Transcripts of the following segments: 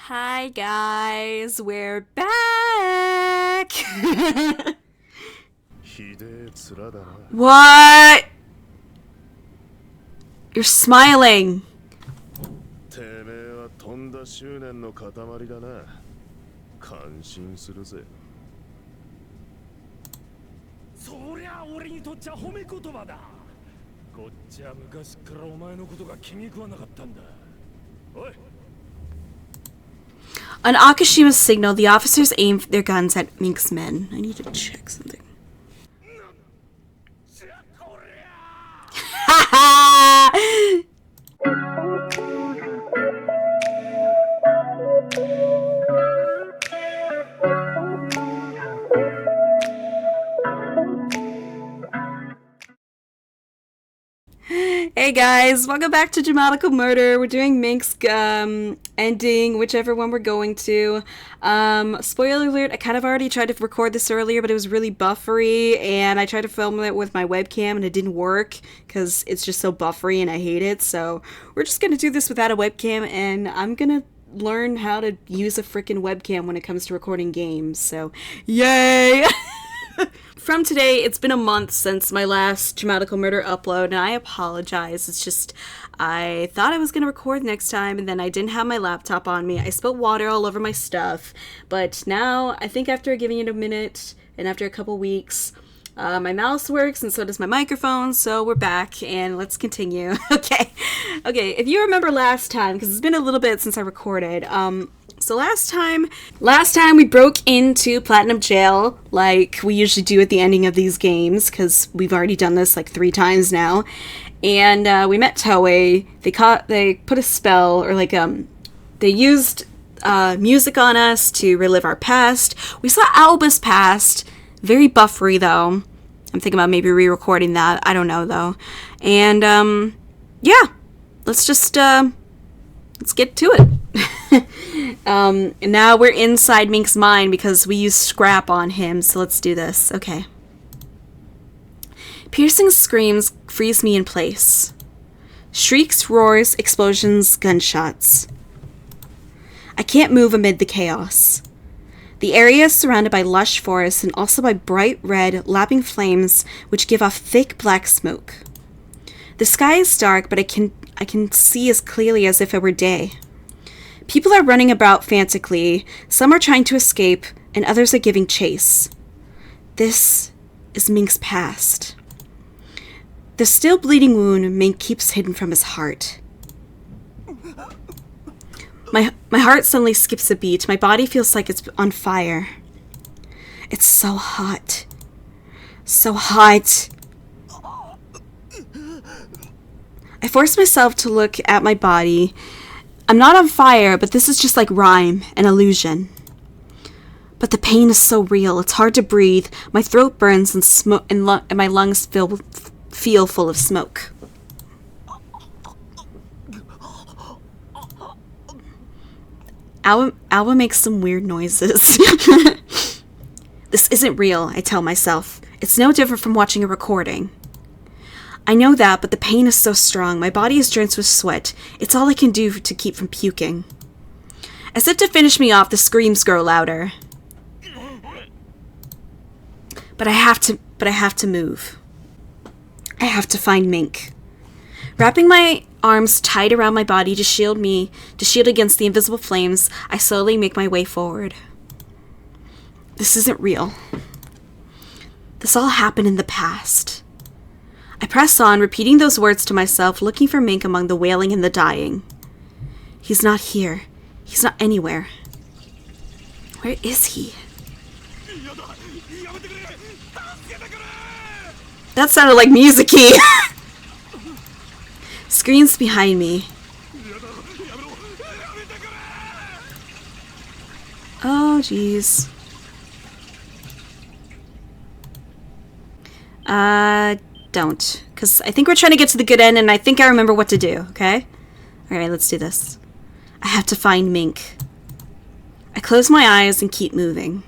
Hi guys, we're back! What? You're smiling. On Akashima's signal, the officers aimed their guns at Mink's men. I need to check something. Hey guys, welcome back to DRAMAtical Murder. We're doing Mink's ending, whichever one we're going to. Spoiler alert, I kind of already tried to record this earlier, but it was really buffery, and I tried to film it with my webcam, and it didn't work, because it's just so buffery, and I hate it, so we're just going to do this without a webcam, and I'm going to learn how to use a freaking webcam when it comes to recording games, so yay! From today, it's been a month since my last DRAMAtical Murder upload, and I apologize. It's just, I thought I was going to record next time, and then I didn't have my laptop on me. I spilled water all over my stuff, but now, I think after giving it a minute, and after a couple weeks, my mouse works, and so does my microphone, so we're back, and let's continue. Okay, if you remember last time, because it's been a little bit since I recorded, so last time we broke into Platinum Jail, like we usually do at the ending of these games, because we've already done this like 3 times now, and we met Toei. They put a spell, or like, they used music on us to relive our past. We saw Alba's past, very buffery though. I'm thinking about maybe re-recording that, I don't know though. And, yeah, let's get to it. And now we're inside Mink's mind because we used scrap on him, so let's do this. Okay. Piercing screams freeze me in place. Shrieks, roars, explosions, gunshots. I can't move amid the chaos. The area is surrounded by lush forests and also by bright red, lapping flames which give off thick black smoke. The sky is dark, but I can see as clearly as if it were day. People are running about frantically, some are trying to escape, and others are giving chase. This is Mink's past. The still bleeding wound Mink keeps hidden from his heart. My heart suddenly skips a beat. My body feels like it's on fire. It's so hot. So hot. I force myself to look at my body. I'm not on fire, but this is just like rhyme, an illusion. But the pain is so real, it's hard to breathe. My throat burns and my lungs feel full of smoke. Alba makes some weird noises. This isn't real, I tell myself. It's no different from watching a recording. I know that, but the pain is so strong. My body is drenched with sweat. It's all I can do to keep from puking. As if to finish me off, the screams grow louder. But I have to move. I have to find Mink. Wrapping my arms tight around my body to shield against the invisible flames, I slowly make my way forward. This isn't real. This all happened in the past. I press on, repeating those words to myself, looking for Mink among the wailing and the dying. He's not here. He's not anywhere. Where is he? That sounded like music-y. Screams behind me. Oh, jeez. Don't. Because I think we're trying to get to the good end, and I think I remember what to do, okay? Alright, let's do this. I have to find Mink. I close my eyes and keep moving.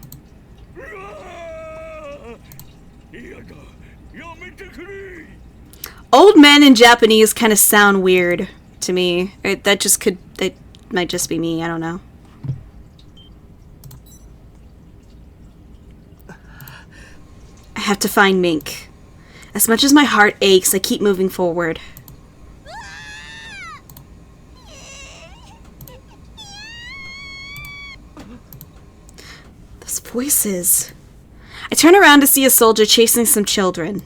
Old men in Japanese kind of sound weird to me. That might just be me, I don't know. have to find Mink. As much as my heart aches, I keep moving forward. Those voices. I turn around to see a soldier chasing some children.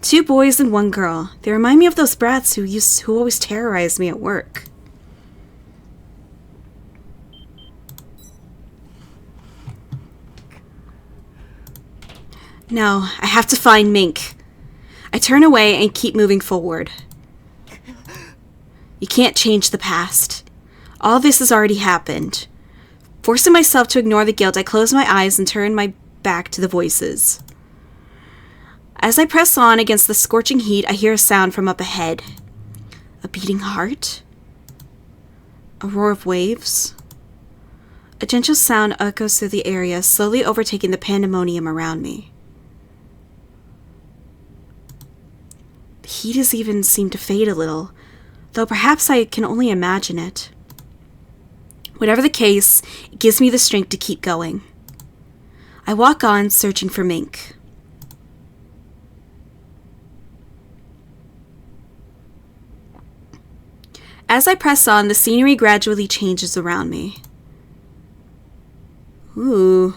2 boys and 1 girl. They remind me of those brats who always terrorized me at work. No, I have to find Mink. I turn away and keep moving forward. You can't change the past. All this has already happened. Forcing myself to ignore the guilt, I close my eyes and turn my back to the voices. As I press on against the scorching heat, I hear a sound from up ahead. A beating heart? A roar of waves? A gentle sound echoes through the area, slowly overtaking the pandemonium around me. The heat has even seemed to fade a little, though perhaps I can only imagine it. Whatever the case, it gives me the strength to keep going. I walk on, searching for Mink. As I press on, the scenery gradually changes around me. Ooh.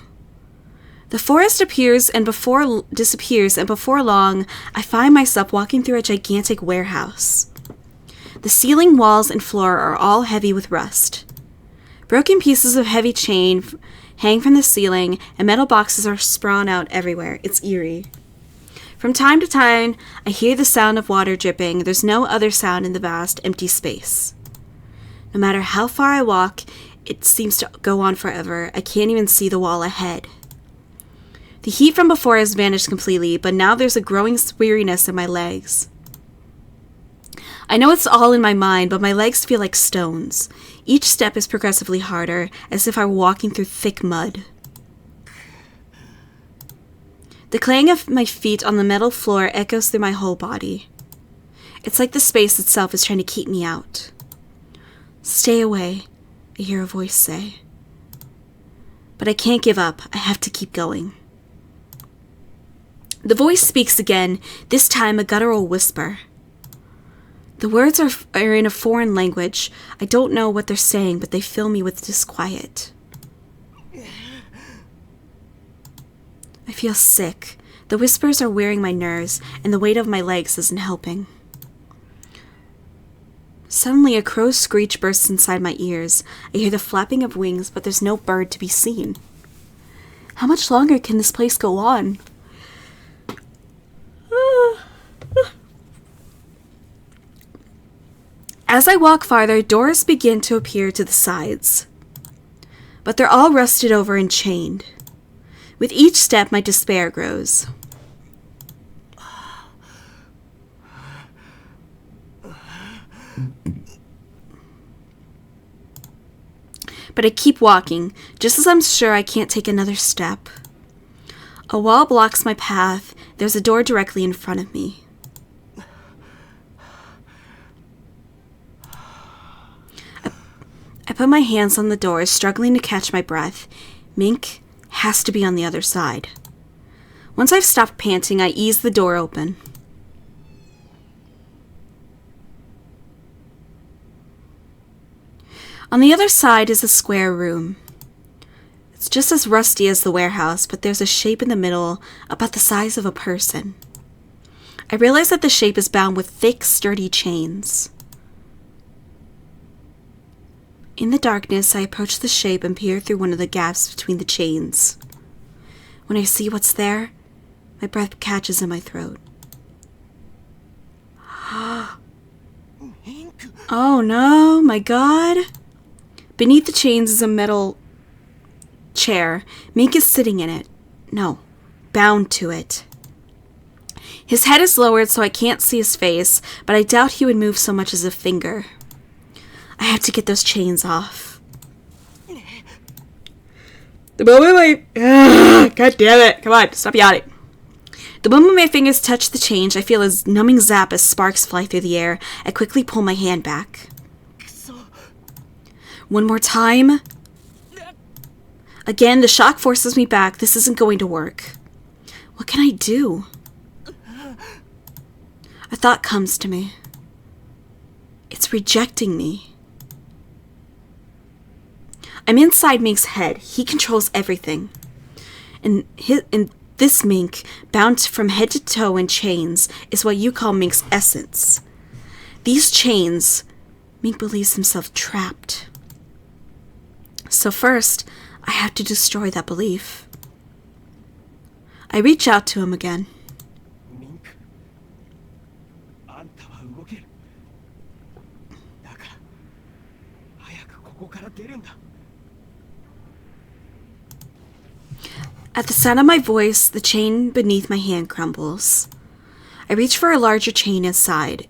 The forest disappears, and before long, I find myself walking through a gigantic warehouse. The ceiling, walls, and floor are all heavy with rust. Broken pieces of heavy chain hang from the ceiling, and metal boxes are sprawn out everywhere. It's eerie. From time to time, I hear the sound of water dripping. There's no other sound in the vast, empty space. No matter how far I walk, it seems to go on forever. I can't even see the wall ahead. The heat from before has vanished completely, but now there's a growing weariness in my legs. I know it's all in my mind, but my legs feel like stones. Each step is progressively harder, as if I were walking through thick mud. The clang of my feet on the metal floor echoes through my whole body. It's like the space itself is trying to keep me out. Stay away, I hear a voice say. But I can't give up. I have to keep going. The voice speaks again, this time a guttural whisper. The words are in a foreign language. I don't know what they're saying, but they fill me with disquiet. I feel sick. The whispers are wearing my nerves, and the weight of my legs isn't helping. Suddenly, a crow's screech bursts inside my ears. I hear the flapping of wings, but there's no bird to be seen. How much longer can this place go on? As I walk farther, doors begin to appear to the sides. But they're all rusted over and chained. With each step, my despair grows. But I keep walking, just as I'm sure I can't take another step. A wall blocks my path. There's a door directly in front of me. I put my hands on the door, struggling to catch my breath. Mink has to be on the other side. Once I've stopped panting, I ease the door open. On the other side is a square room. It's just as rusty as the warehouse, but there's a shape in the middle about the size of a person. I realize that the shape is bound with thick, sturdy chains. In the darkness, I approach the shape and peer through one of the gaps between the chains. When I see what's there, my breath catches in my throat. Oh no, my God! Beneath the chains is a metal chair. Mink is sitting in it. No, bound to it. His head is lowered so I can't see his face, but I doubt he would move so much as a finger. I have to get those chains off. The moment God damn it. Come on, stop yawning. The moment my fingers touch the chains, I feel a numbing zap as sparks fly through the air. I quickly pull my hand back. One more time. Again, the shock forces me back. This isn't going to work. What can I do? A thought comes to me. It's rejecting me. I'm inside Mink's head. He controls everything. And this Mink, bound from head to toe in chains, is what you call Mink's essence. These chains, Mink believes himself trapped. So first, I have to destroy that belief. I reach out to him again. Mink, あんたは動ける。だから、早くここから出るんだ。At the sound of my voice, the chain beneath my hand crumbles. I reach for a larger chain inside.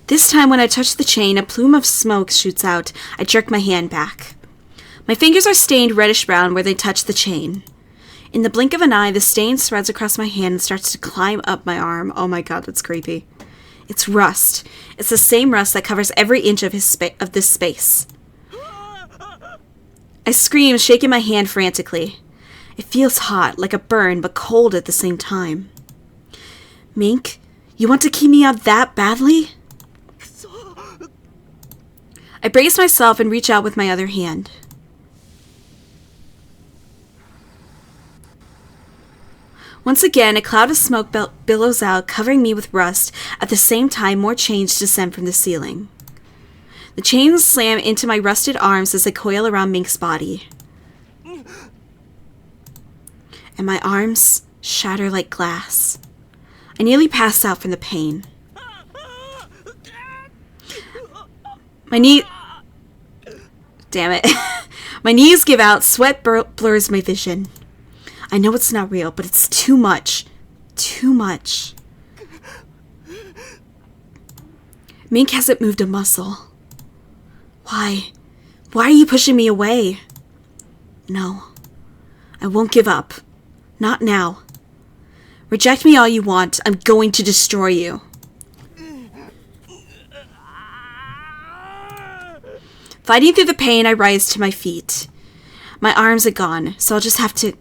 This time when I touch the chain, a plume of smoke shoots out. I jerk my hand back. My fingers are stained reddish-brown where they touch the chain. In the blink of an eye, the stain spreads across my hand and starts to climb up my arm. Oh my god, that's creepy. It's rust. It's the same rust that covers every inch of this space. I scream, shaking my hand frantically. It feels hot, like a burn, but cold at the same time. Mink, you want to keep me out that badly? I brace myself and reach out with my other hand. Once again, a cloud of smoke billows out, covering me with rust. At the same time, more chains descend from the ceiling. The chains slam into my rusted arms as they coil around Mink's body. And my arms shatter like glass. I nearly pass out from the pain. Damn it. My knees give out, sweat blurs my vision. I know it's not real, but it's too much. Too much. Mink hasn't moved a muscle. Why? Why are you pushing me away? No. I won't give up. Not now. Reject me all you want. I'm going to destroy you. Fighting through the pain, I rise to my feet. My arms are gone, so I'll just have to...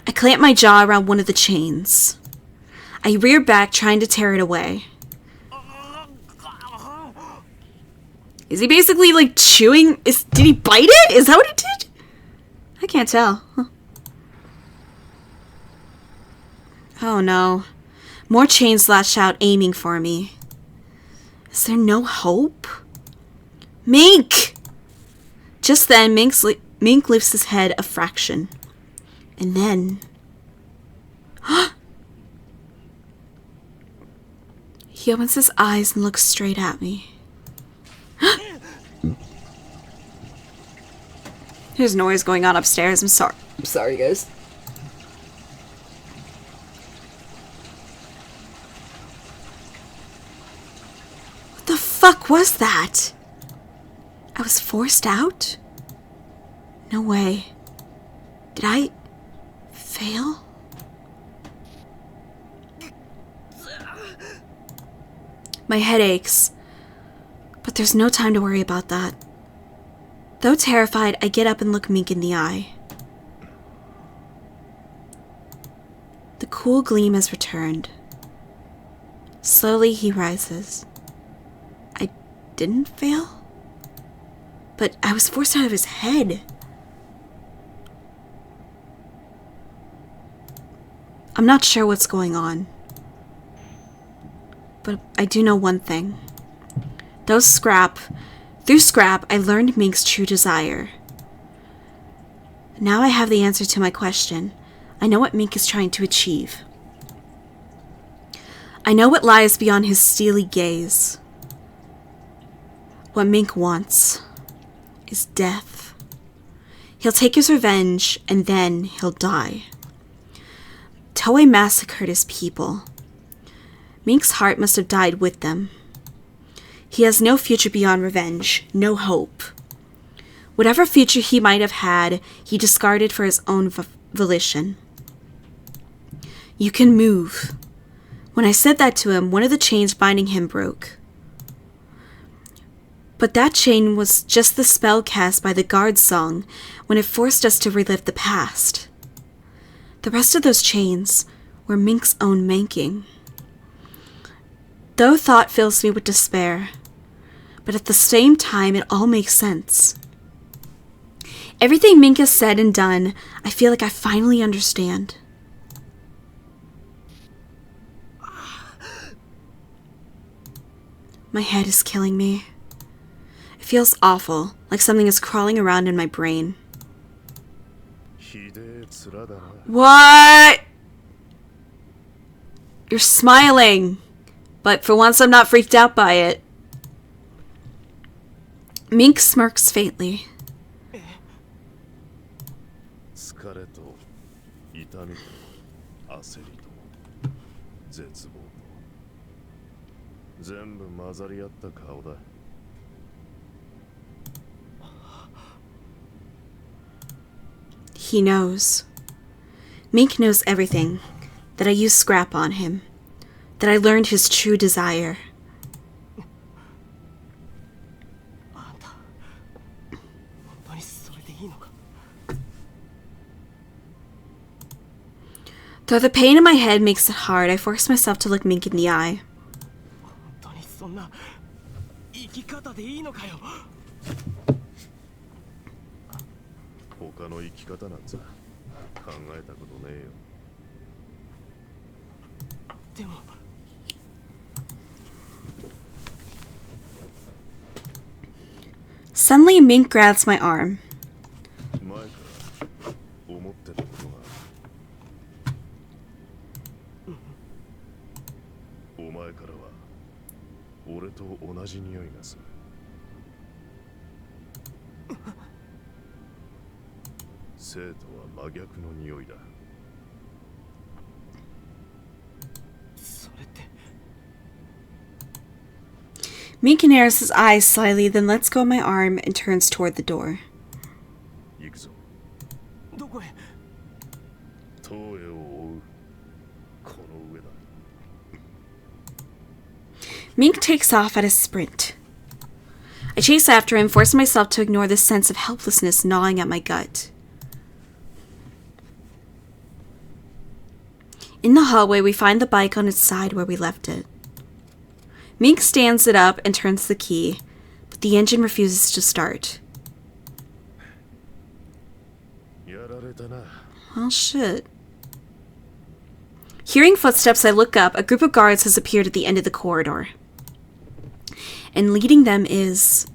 I clamp my jaw around one of the chains. I rear back, trying to tear it away. Is he basically, like, chewing? Did he bite it? Is that what he did? I can't tell. Huh. Oh, no. More chains lash out, aiming for me. Is there no hope? Mink! Just then, Mink lifts his head a fraction. And then... He opens his eyes and looks straight at me. There's noise going on upstairs. I'm sorry, guys. What the fuck was that? I was forced out? No way. Did I fail? My head aches, but there's no time to worry about that. Though terrified, I get up and look Mink in the eye. The cool gleam has returned. Slowly he rises. I didn't fail? But I was forced out of his head. I'm not sure what's going on. But I do know one thing. Through Scrap, I learned Mink's true desire. Now I have the answer to my question. I know what Mink is trying to achieve. I know what lies beyond his steely gaze. What Mink wants is death. He'll take his revenge, and then he'll die. Toei massacred his people. Mink's heart must have died with them. He has no future beyond revenge, no hope. Whatever future he might have had, he discarded for his own volition. You can move. When I said that to him, one of the chains binding him broke. But that chain was just the spell cast by the guard's song when it forced us to relive the past. The rest of those chains were Mink's own making. Though thought fills me with despair, but at the same time it all makes sense. Everything Mink has said and done, I feel like I finally understand. My head is killing me. It feels awful, like something is crawling around in my brain. What? You're smiling, but for once I'm not freaked out by it. Mink smirks faintly. He knows. Mink knows everything. That I used scrap on him. That I learned his true desire. Though the pain in my head makes it hard, I force myself to look Mink in the eye. Suddenly, Mink grabs my arm. Mink narrows his eyes slightly, then lets go of my arm and turns toward the door. Mink takes off at a sprint. I chase after him, forcing myself to ignore the sense of helplessness gnawing at my gut. In the hallway, we find the bike on its side where we left it. Mink stands it up and turns the key, but the engine refuses to start. Well, shit. Hearing footsteps, I look up. A group of guards has appeared at the end of the corridor. And leading them is...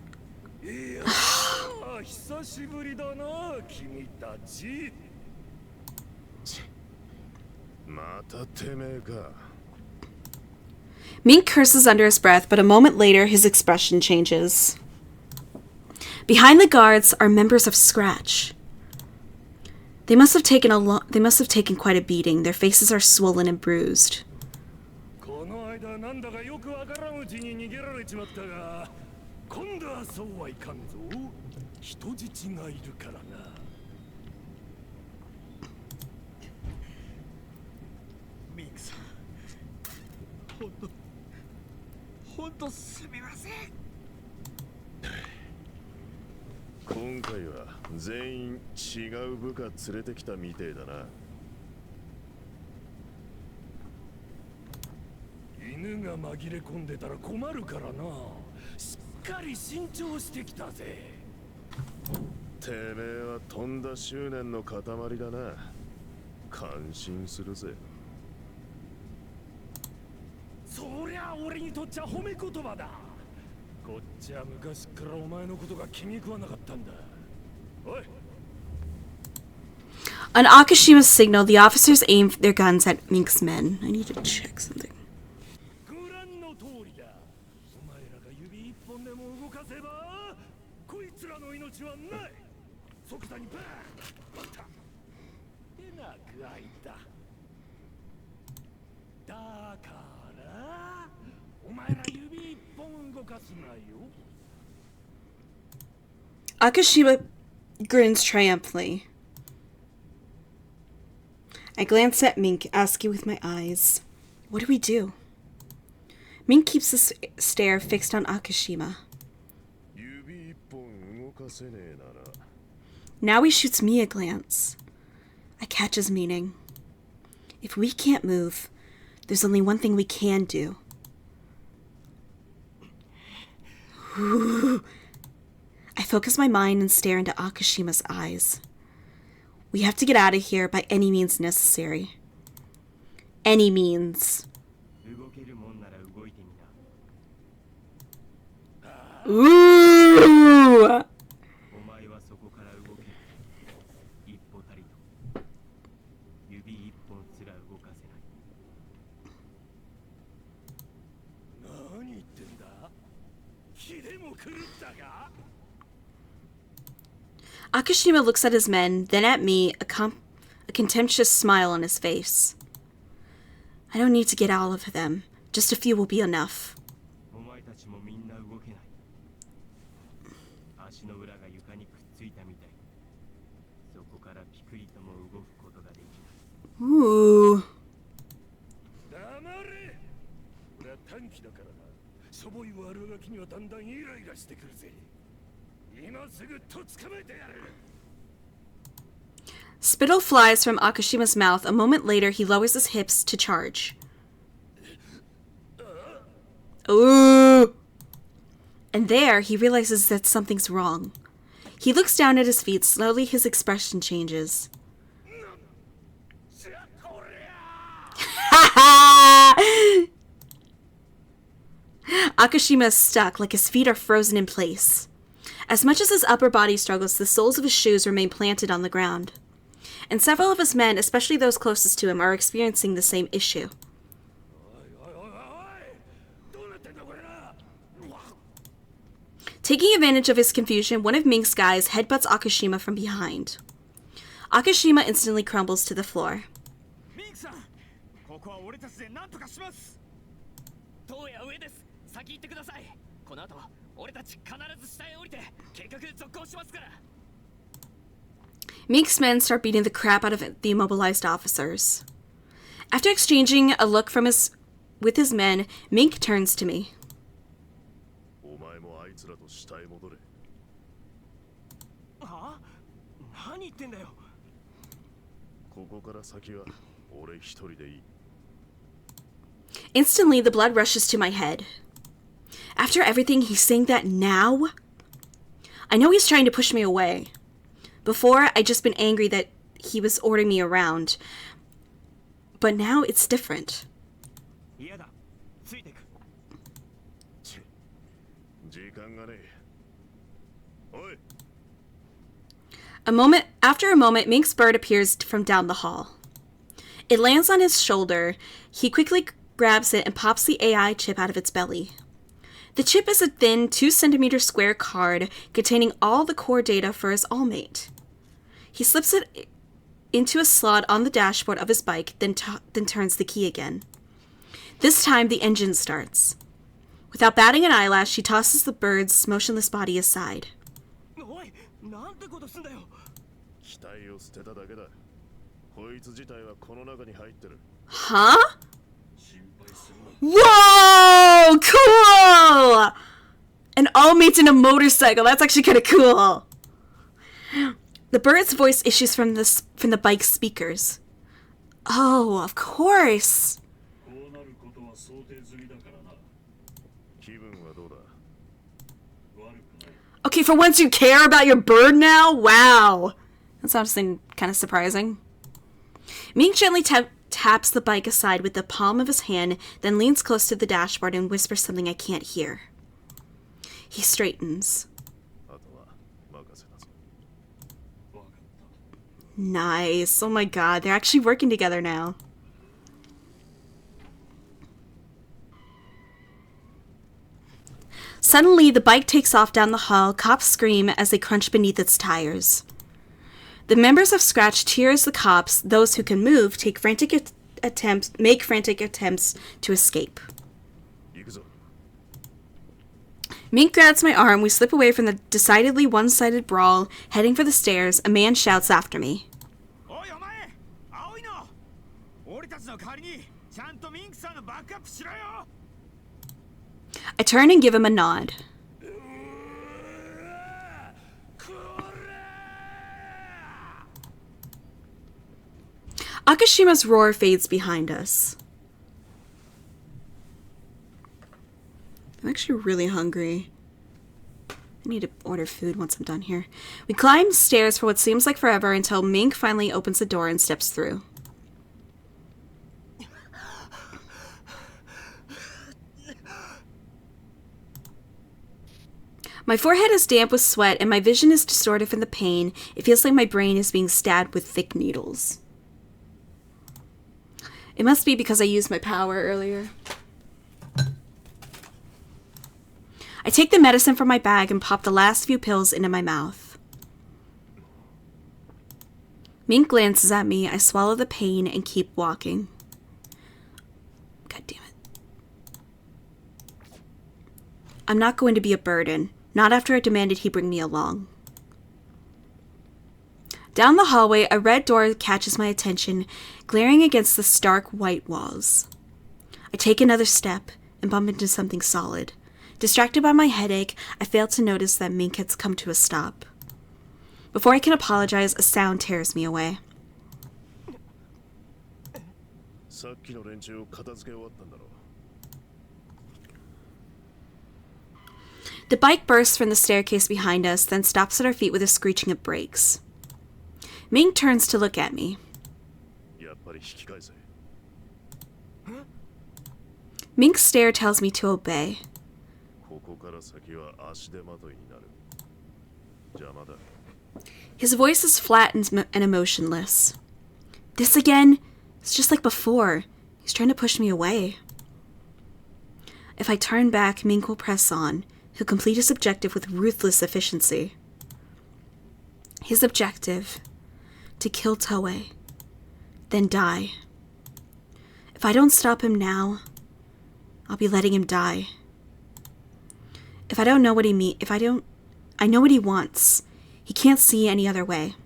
Mink curses under his breath, but a moment later his expression changes. Behind the guards are members of Scratch. They must have taken quite a beating. Their faces are swollen and bruised. On Akashima's signal, the officers aim their guns at Mink's men. I need to check something. Akashima grins triumphantly. I glance at Mink, asking with my eyes, "What do we do?" Mink keeps the stare fixed on Akashima. Now he shoots me a glance. I catch his meaning. If we can't move, there's only one thing we can do. Ooh. I focus my mind and stare into Akashima's eyes. We have to get out of here by any means necessary. Any means. Ooh! Akashima looks at his men, then at me, a contemptuous smile on his face. I don't need to get all of them. Just a few will be enough. Ooh. Spittle flies from Akashima's mouth. A moment later, he lowers his hips to charge. Ooh! And there, he realizes that something's wrong. He looks down at his feet. Slowly, his expression changes. Akashima is stuck, like his feet are frozen in place. As much as his upper body struggles, the soles of his shoes remain planted on the ground. And several of his men, especially those closest to him, are experiencing the same issue. Taking advantage of his confusion, one of Mink's guys headbutts Akashima from behind. Akashima instantly crumbles to the floor. Mink's men start beating the crap out of the immobilized officers. After exchanging a look with his men, Mink turns to me. Instantly, the blood rushes to my head. After everything, he's saying that now? I know he's trying to push me away. Before, I'd just been angry that he was ordering me around. But now it's different. After a moment, Mink's bird appears from down the hall. It lands on his shoulder. He quickly grabs it and pops the AI chip out of its belly. The chip is a thin 2-centimeter square card containing all the core data for his all-mate. He slips it into a slot on the dashboard of his bike, then turns the key again. This time, the engine starts. Without batting an eyelash, he tosses the bird's motionless body aside. Huh? Whoa! Cool! An all-mate in a motorcycle. That's actually kind of cool. The bird's voice issues from the bike's speakers. Oh, of course. Okay, for once you care about your bird now? Wow. That's something kind of surprising. Mink gently taps the bike aside with the palm of his hand, then leans close to the dashboard and whispers something I can't hear. He straightens. Nice. Oh my god, they're actually working together now. Suddenly, the bike takes off down the hall. Cops scream as they crunch beneath its tires. The members of Scratch cheer as the cops, those who can move, make frantic attempts to escape. Mink grabs my arm. We slip away from the decidedly one-sided brawl. Heading for the stairs, a man shouts after me. I turn and give him a nod. Akashima's roar fades behind us. I'm actually really hungry. I need to order food once I'm done here. We climb stairs for what seems like forever until Mink finally opens the door and steps through. My forehead is damp with sweat and my vision is distorted from the pain. It feels like my brain is being stabbed with thick needles. It must be because I used my power earlier. I take the medicine from my bag and pop the last few pills into my mouth. Mink glances at me. I swallow the pain and keep walking. God damn it. I'm not going to be a burden. Not after I demanded he bring me along. Down the hallway, a red door catches my attention, glaring against the stark white walls. I take another step and bump into something solid. Distracted by my headache, I fail to notice that Mink has come to a stop. Before I can apologize, a sound tears me away. The bike bursts from the staircase behind us, then stops at our feet with a screeching of brakes. Mink turns to look at me. Mink's stare tells me to obey. His voice is flat and emotionless. This again? It's just like before. He's trying to push me away. If I turn back, Mink will press on. He'll complete his objective with ruthless efficiency. His objective: to kill Toei, then die. If I don't stop him now, I'll be letting him die. If I don't know what he means, I know what he wants. He can't see any other way.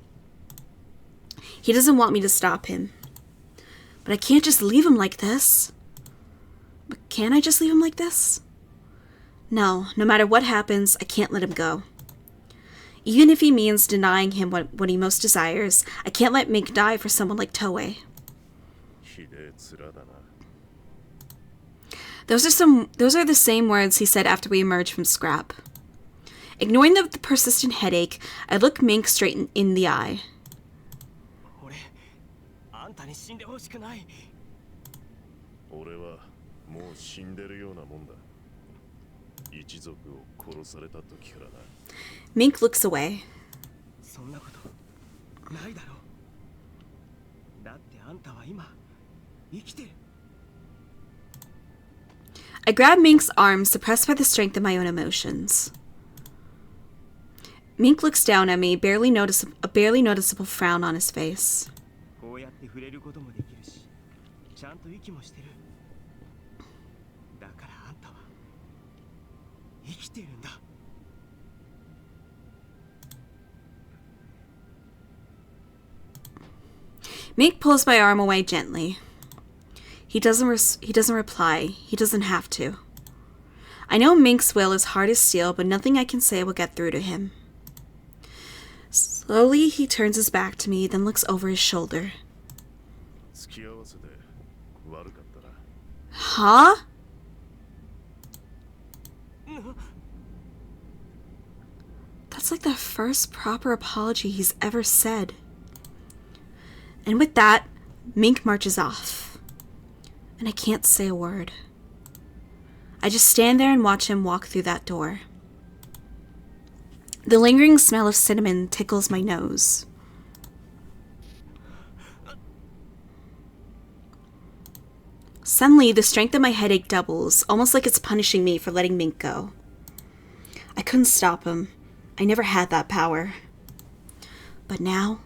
He doesn't want me to stop him. But I can't just leave him like this. But can I just leave him like this? No matter what happens, I can't let him go. Even if he means denying him what he most desires, I can't let Mink die for someone like Toei. Those are the same words he said after we emerged from scrap. Ignoring the persistent headache, I look Mink straight in the eye. Mink looks away. I grab Mink's arm, suppressed by the strength of my own emotions. Mink looks down at me, a barely noticeable frown on his face. Mink pulls my arm away gently. He doesn't reply. He doesn't have to. I know Mink's will is hard as steel, but nothing I can say will get through to him. Slowly, he turns his back to me, then looks over his shoulder. Huh? That's like the first proper apology he's ever said. And with that, Mink marches off. And I can't say a word. I just stand there and watch him walk through that door. The lingering smell of cinnamon tickles my nose. Suddenly, the strength of my headache doubles, almost like it's punishing me for letting Mink go. I couldn't stop him. I never had that power. But now...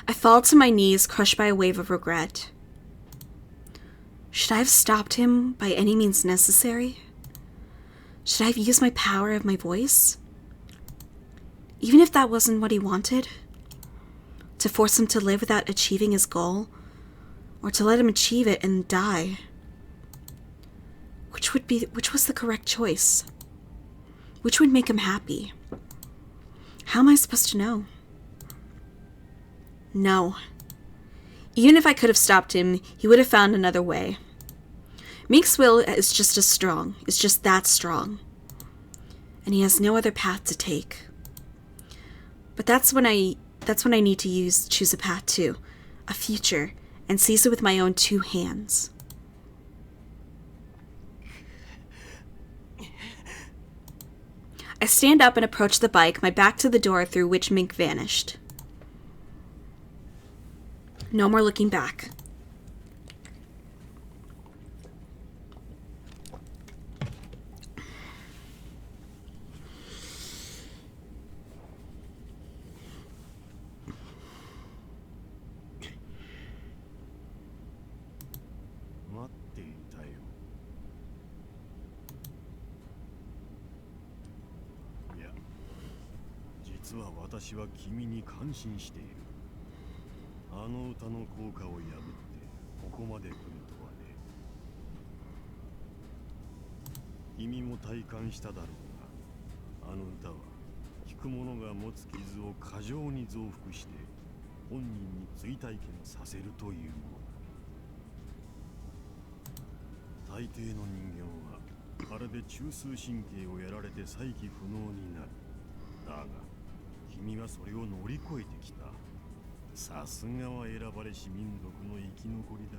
I fall to my knees, crushed by a wave of regret. Should I have stopped him by any means necessary? Should I have used my power of my voice? Even if that wasn't what he wanted? To force him to live without achieving his goal? Or to let him achieve it and die? Which was the correct choice? Which would make him happy? How am I supposed to know? No. Even if I could have stopped him, he would have found another way. Mink's will is just as strong. It's just that strong. And he has no other path to take. But that's when I need to choose a path too. A future. And seize it with my own 2 hands. I stand up and approach the bike, my back to the door through which Mink vanished. No more looking back. Iや、実は私は君に感心している。あの歌の効果を破ってここまで来るとはね。君も体感しただろうが、あの歌は聴く者が持つ傷を過剰に増幅して本人に追体験させるというものだ。大抵の人間はあれで中枢神経をやられて再起不能になる。だが君はそれを乗り越えてきた。さすがは選ばれし民族の生き残りだ。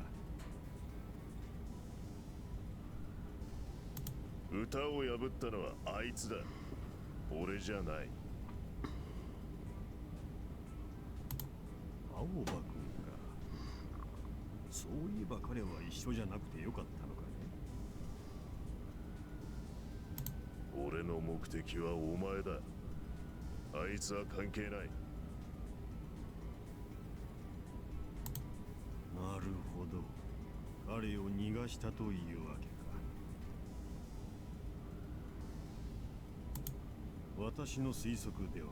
歌を破ったのはあいつだ。俺じゃない。青葉君か。そういえば彼は一緒じゃなくてよかったのかね。俺の目的はお前だ。あいつは関係ない。なるほど。彼を逃がしたというわけか。私の推測では、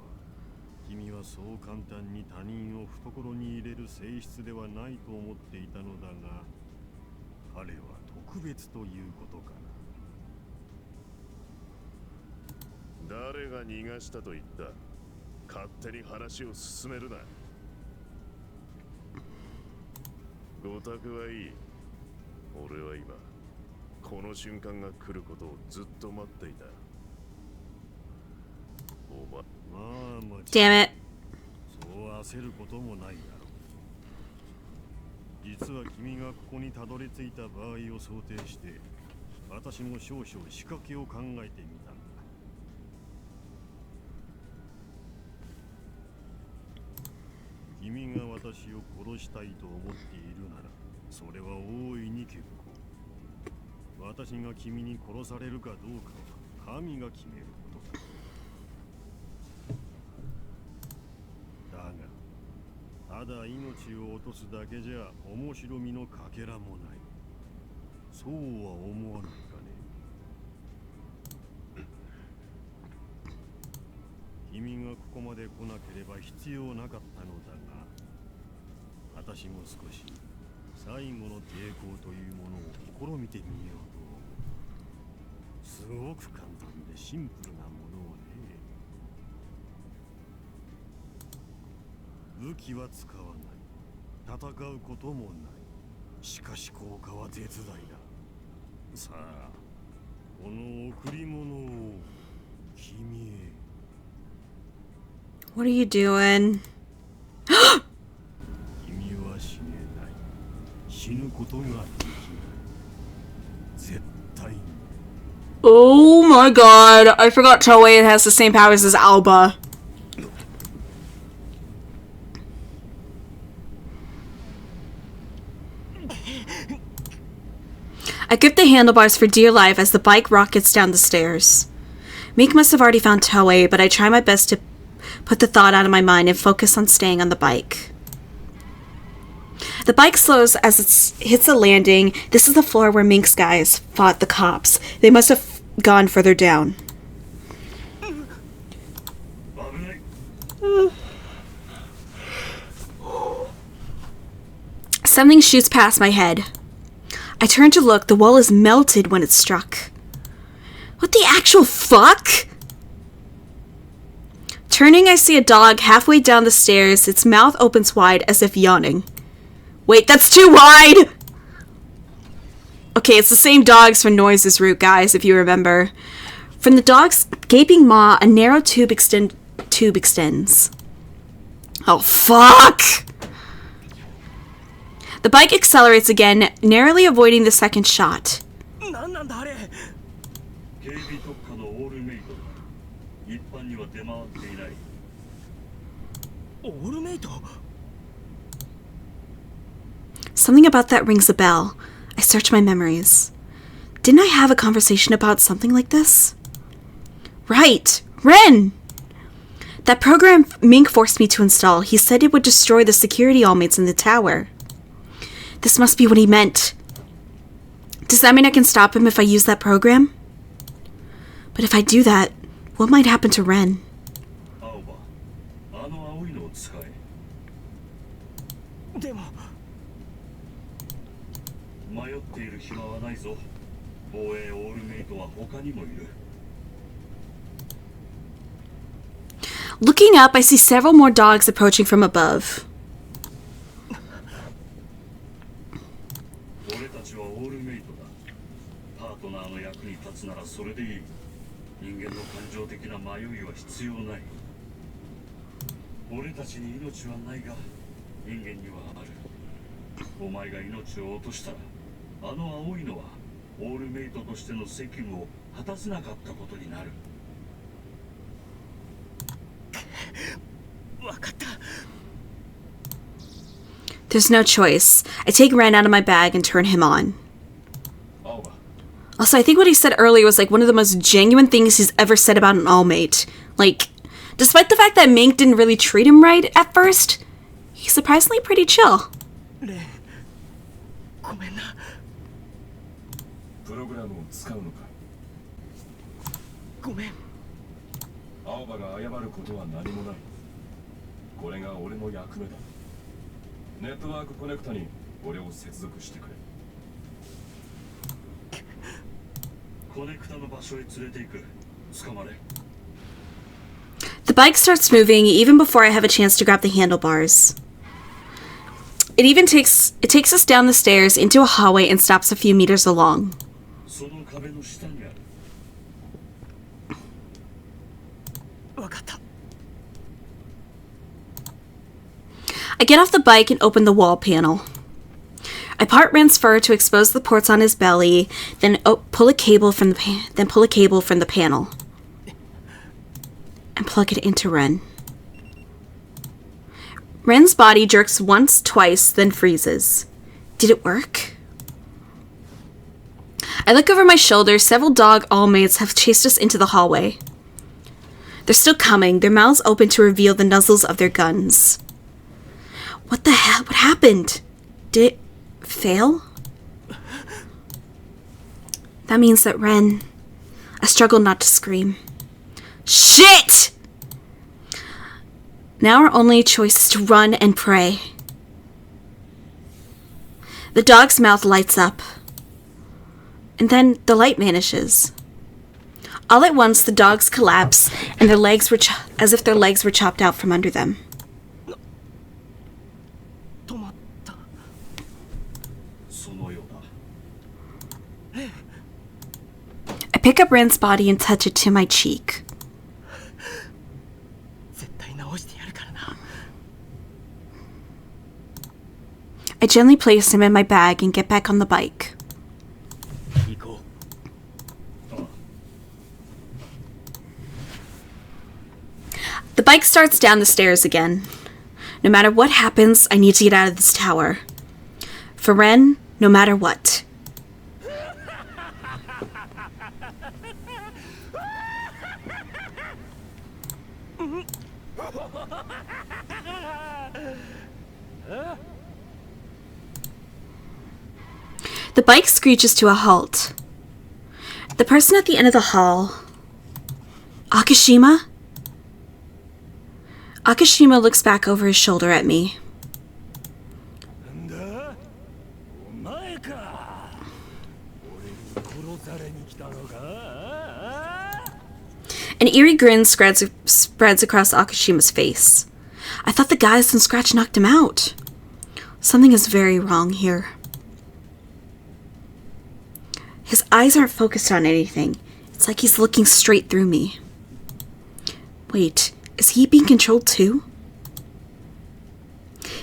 君はそう簡単に他人を懐に入れる性質ではないと思っていたのだが、彼は特別ということかな。誰が逃がしたと言った？勝手に話を進めるな。ごたくはいい。俺は今この瞬間が来ることをずっと待っていた。お前、まあ、Damn it. そう焦ることもないだろう。実は君がここにたどり着いた場合を想定して、私も少々仕掛けを考えてみたんだ。君が私を殺したいと思っているなら、それは大いに結構。私が君に殺されるかどうかは神が決めることだ。だが、ただ命を落とすだけじゃ面白みのかけらもない。そうは思わないかね。君がここまで来なければ必要なかったのだが、私も少し最後の抵抗というものを試みてみようと。すごく簡単でシンプルなものをね。武器は使わない。戦うこともない。しかし効果は絶大だ。さあ、この贈り物を君へ。What are you doing? 君は死ねない。死ぬことができない。絶対に。Oh my god, I forgot Toei has the same powers as Alba. I grip the handlebars for dear life as the bike rockets down the stairs. Mink must have already found Toei, but I try my best to put the thought out of my mind and focus on staying on the bike. The bike slows as it hits a landing. This is the floor where Mink's guys fought the cops. They must have gone further down. Something shoots past my head. I turn to look. The wall is melted when it struck. What the actual fuck? Turning, I see a dog halfway down the stairs. Its mouth opens wide as if yawning. Wait, that's too wide! Okay, it's the same dogs from Noise's route, guys, if you remember. From the dog's gaping maw, a narrow tube extends. Oh, fuck! The bike accelerates again, narrowly avoiding the second shot. Something about that rings a bell. I search my memories. Didn't I have a conversation about something like this? Right! Ren! That program Mink forced me to install, he said it would destroy the security allmates in the tower. This must be what he meant. Does that mean I can stop him if I use that program? But if I do that, what might happen to Ren? Looking up, I see several more dogs approaching from above. There's no choice. I take Ren out of my bag and turn him on. Also, I think what he said earlier was like one of the most genuine things he's ever said about an all-mate. Like, despite the fact that Mink didn't really treat him right at first, he's surprisingly pretty chill. The bike starts moving even before I have a chance to grab the handlebars. It takes us down the stairs into a hallway and stops a few meters along. I get off the bike and open the wall panel. I part Ren's fur to expose the ports on his belly, then pull a cable from the panel and plug it into Ren. Ren's body jerks once, twice, then freezes. Did it work? I look over my shoulder. Several dog all-mates have chased us into the hallway. They're still coming, their mouths open to reveal the nuzzles of their guns. What the hell? What happened? Did it fail? That means that Ren... I struggle not to scream. Shit! Now our only choice is to run and pray. The dog's mouth lights up. And then the light vanishes. All at once, the dogs collapse, and their legs were as if their legs were chopped out from under them. I pick up Ren's body and touch it to my cheek. I gently place him in my bag and get back on the bike. The bike starts down the stairs again. No matter what happens, I need to get out of this tower. For Ren, no matter what. The bike screeches to a halt. The person at the end of the hall... Akashima? Akashima looks back over his shoulder at me. An eerie grin spreads across Akashima's face. I thought the guys from Scratch knocked him out. Something is very wrong here. His eyes aren't focused on anything. It's like he's looking straight through me. Wait, is he being controlled too?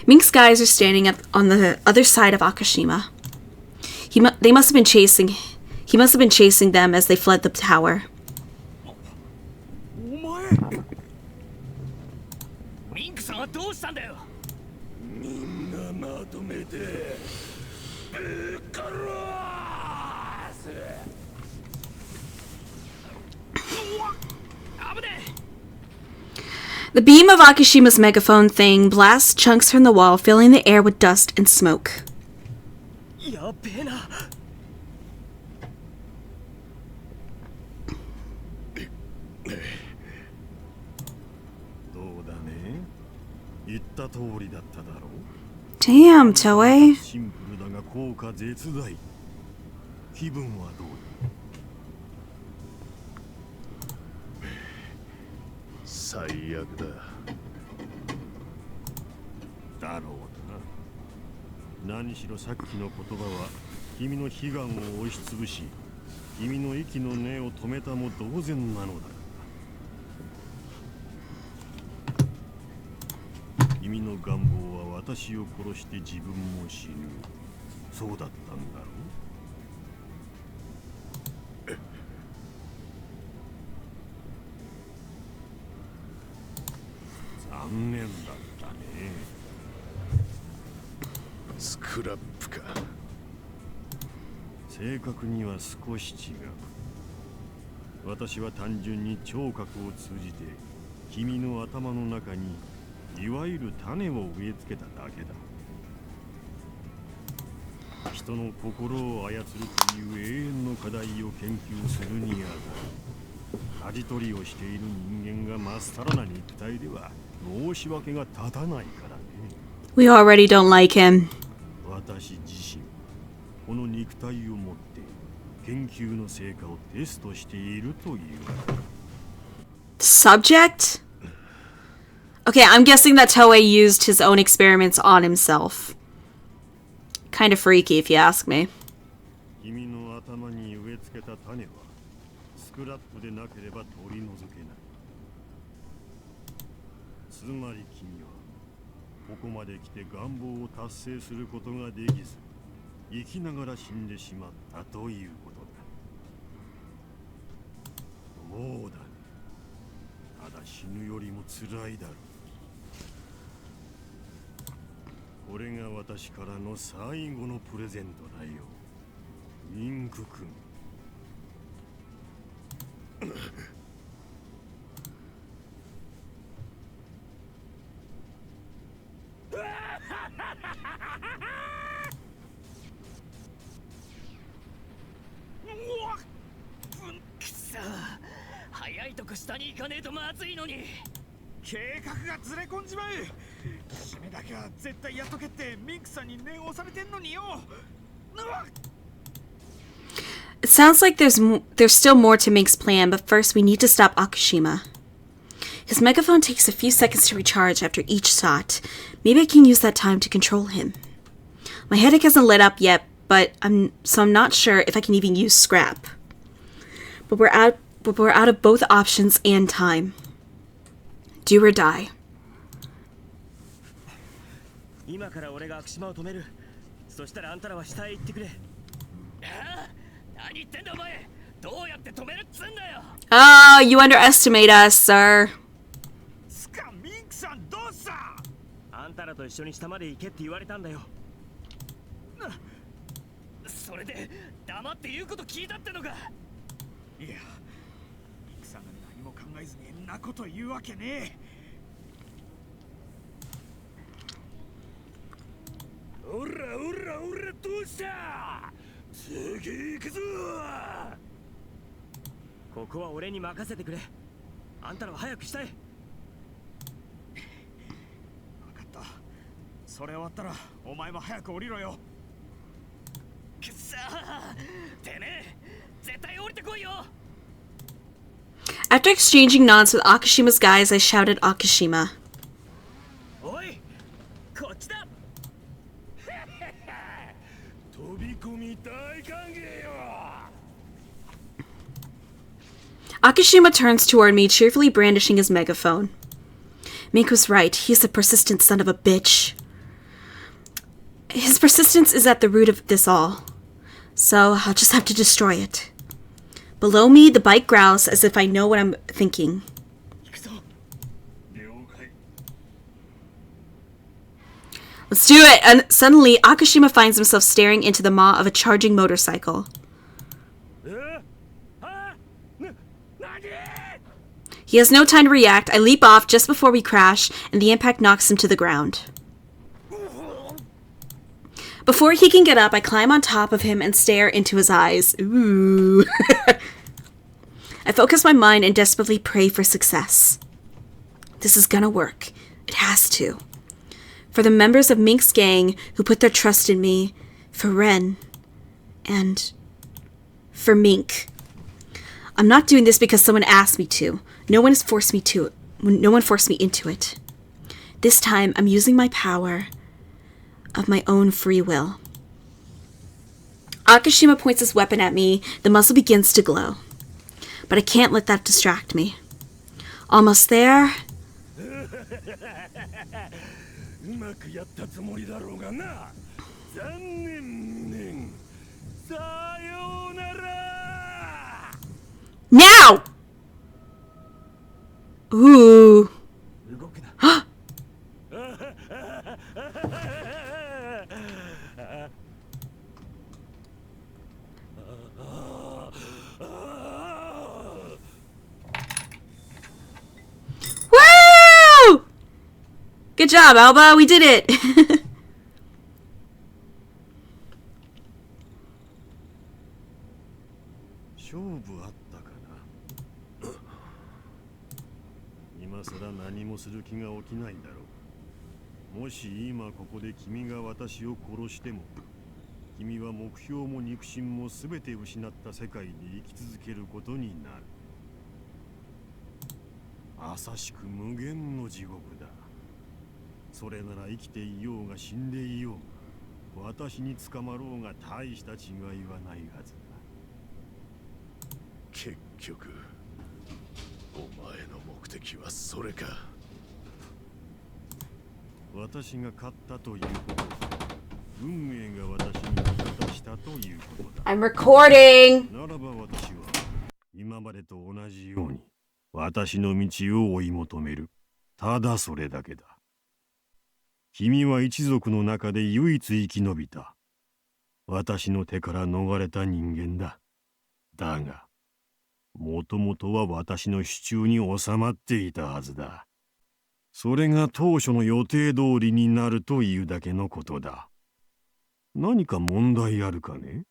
Mink's guys are standing up on the other side of Akashima. He must have been chasing them as they fled the tower. お前ミンクさんはどうしたんだよ。みんなまとめてぶっ殺す。危ねえ。 The beam of Akashima's megaphone thing blasts chunks from the wall, filling the air with dust and smoke. やべえな。どうだね。言った通りだっただろう。 Damn, Toei. シンプルだが効果絶大。気分はどう最悪だ。だろうな。何しろさっきの言葉は君の悲願を押しつぶし、君の息の根を止めたも同然なのだ。君の願望は私を殺して自分も死ぬ。そうだったんだろう。残念だったね。スクラップか。正確には少し違う。私は単純に聴覚を通じて君の頭の中にいわゆる種を植え付けただけだ。人の心を操るという永遠の課題を研究するにあたり、舵取りをしている人間がまっさらな肉体では申し訳が立たないからね。We already don't like him. 私自身この肉体を持って研究の成果をテストしているという。 Subject? Okay, I'm guessing that Toei used his own experiments on himself. Kind of freaky, if you ask me. 君の頭に植え付けた種はスクラップでなければ取り除けない。つまり君はここまで来て願望を達成することができず、生きながら死んでしまったということだ。もうだね。ただ死ぬよりも辛いだろう。これが私からの最後のプレゼントだよ。ミンク君。くそ、早いとこ下に行かねえとまずいのに。計画がずれ込んじまう。締めだけは絶対やっとけってミンクさんに念を押されてんのによ。It sounds like there's still more to Mink's plan, but first we need to stop Akashima. His megaphone takes a few seconds to recharge after each shot. Maybe I can use that time to control him. My headache hasn't lit up yet, but I'm not sure if I can even use scrap. But we're out of both options and time. Do or die. 今から俺が悪島を止める。そしたらあんたらは下へ行ってくれ。ああ、何言ってんだお前。どうやって止めるっつんだよ。Oh, you underestimate us, sir. つかミンクさんどうした。あんたらと一緒に下まで行けって言われたんだよ。それで黙って言うこと聞いたってのか。いや、ミンクさんが何も考えずにんなこと言うわけねえ。おらおらおらどうした。次行くぞ。ここは俺に任せてくれ。あんたらは早くしたい。分かった。それ終わったらお前も早く降りろよ。くっさー、てめえ絶対降りてこいよ。After exchanging nods with Akashima's guys, I shouted Akashima. おい、こっちだ。飛び込み大歓迎よ。 Akashima turns toward me, cheerfully brandishing his megaphone. Mink was right. He's a persistent son of a bitch. His persistence is at the root of this all. So I'll just have to destroy it. Below me, the bike growls as if I know what I'm thinking. 行くぞ。 了解。 Let's do it! And suddenly, Akashima finds himself staring into the maw of a charging motorcycle. あ、何？ He has no time to react. I leap off just before we crash, and the impact knocks him to the ground. Before he can get up, I climb on top of him and stare into his eyes. Ooh. I focus my mind and desperately pray for success. This is gonna work. It has to. For the members of Mink's gang who put their trust in me, for Ren, and for Mink. I'm not doing this because someone asked me to. No one has forced me to. No one forced me into it. This time, I'm using my power of my own free will. Akashima points his weapon at me. The muzzle begins to glow. But I can't let that distract me. Almost there. うまくやったつもりだろうがな。残念。さようなら。 Now! Ooh. 動くな。 Woo! Good job, Alba. We did it. 勝負あったかな。今さら何もする気が起きないだろう。もし今ここで君が私を殺しても、君は目標も肉親も全て失った世界で生き続けることになる。浅しく無限の地獄だ。それなら生きていようが死んでいようが、私に捕まろうが大した違いはないはずだ。結局お前の目的はそれか。私が勝ったということは、運命が私に味方したということだ。 I'm recording. ならば私は今までと同じように私の道を追い求める。ただそれだけだ。君は一族の中で唯一生き延びた。私の手から逃れた人間だ。だが、もともとは私の手中に収まっていたはずだ。それが当初の予定通りになるというだけのことだ。何か問題あるかね？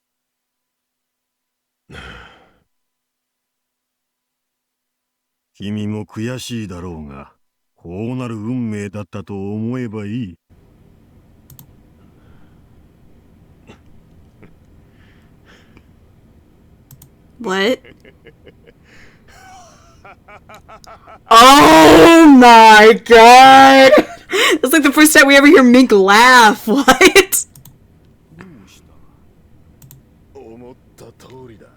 君も悔しいだろうが、こうなる運命だったと思えばいい。What? Oh my god! It's like the first time we ever hear Mink laugh. What? どうした？思った通りだ。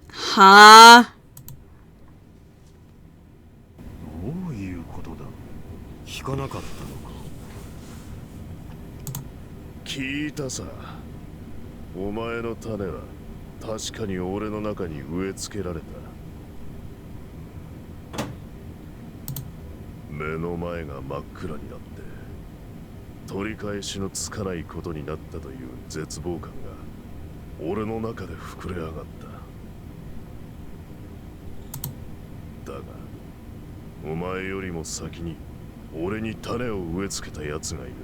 Huh? どういうことだ？聞かなかったのか？聞いたさ。お前の種は確かに俺の中に植え付けられた。目の前が真っ暗になって取り返しのつかないことになったという絶望感が俺の中で膨れ上がった。だがお前よりも先に俺に種を植え付けた奴がいる。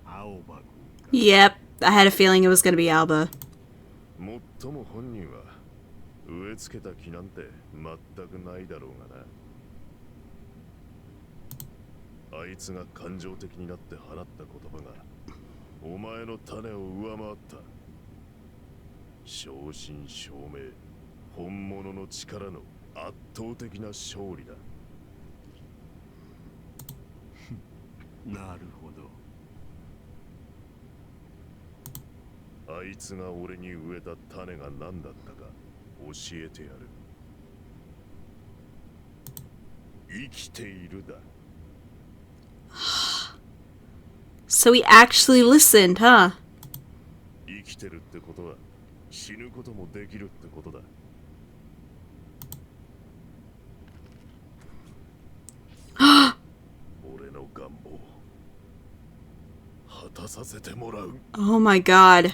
青葉君か。 Yep. I had a feeling it was gonna be Alba. もっとも本人は植え付けた木なんて全くないだろうがな。あいつが感情的になって放った言葉がお前の種を上回った。正真正銘本物の力の圧倒的な勝利だ。なるほど。あいつが俺に植えた種が何だったか教えてやる。生きているだ。So he actually listened, huh? 生きてるってことは死ぬこともできるってことだ。俺の願望果たさせてもらう。 Oh my god.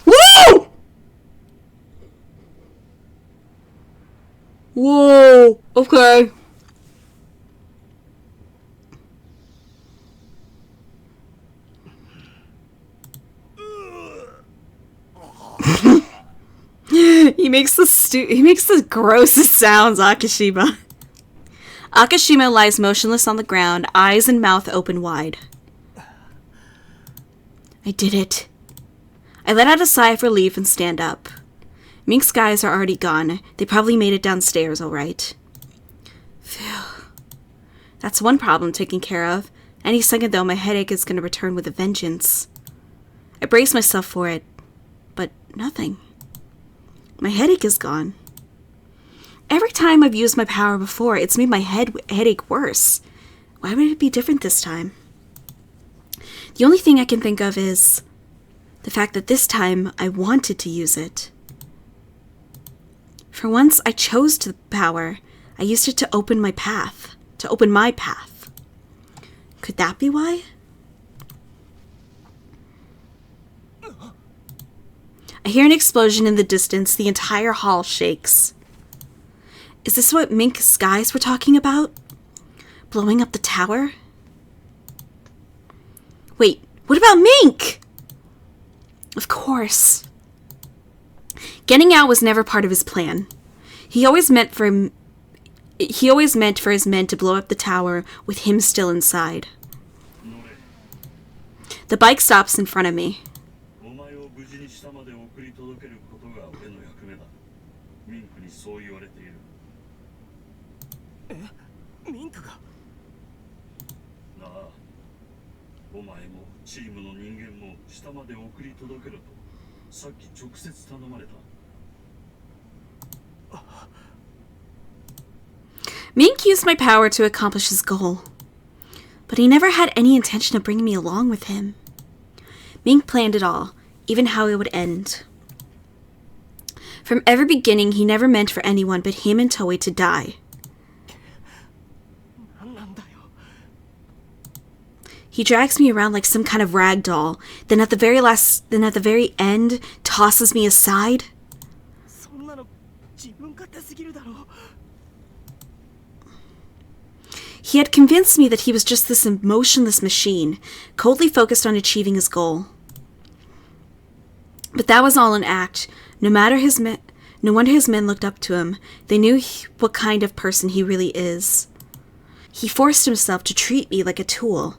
Whoa! Whoa! Okay. He makes the grossest sounds, Akashima. Akashima lies motionless on the ground, eyes and mouth open wide. I did it. I let out a sigh of relief and stand up. Mink's guys are already gone. They probably made it downstairs all right. Phew. That's one problem taken care of. Any second, though, my headache is going to return with a vengeance. I brace myself for it, but nothing. My headache is gone. Every time I've used my power before, it's made my headache worse. Why would it be different this time? The only thing I can think of is the fact that this time I wanted to use it. For once, I chose the power. I used it to open my path. Could that be why? I hear an explosion in the distance. The entire hall shakes. Is this what Mink's guys were talking about? Blowing up the tower? Wait, what about Mink? Of course. Getting out was never part of his plan. He always meant for his men to blow up the tower with him still inside. The bike stops in front of me. Mink used my power to accomplish his goal, but he never had any intention of bringing me along with him. Mink planned it all, even how it would end. From every beginning, he never meant for anyone but him and Toei to die. He drags me around like some kind of rag doll, then at the very end, tosses me aside. He had convinced me that he was just this emotionless machine, coldly focused on achieving his goal. But that was all an act. No wonder his men looked up to him. They knew what kind of person he really is. He forced himself to treat me like a tool.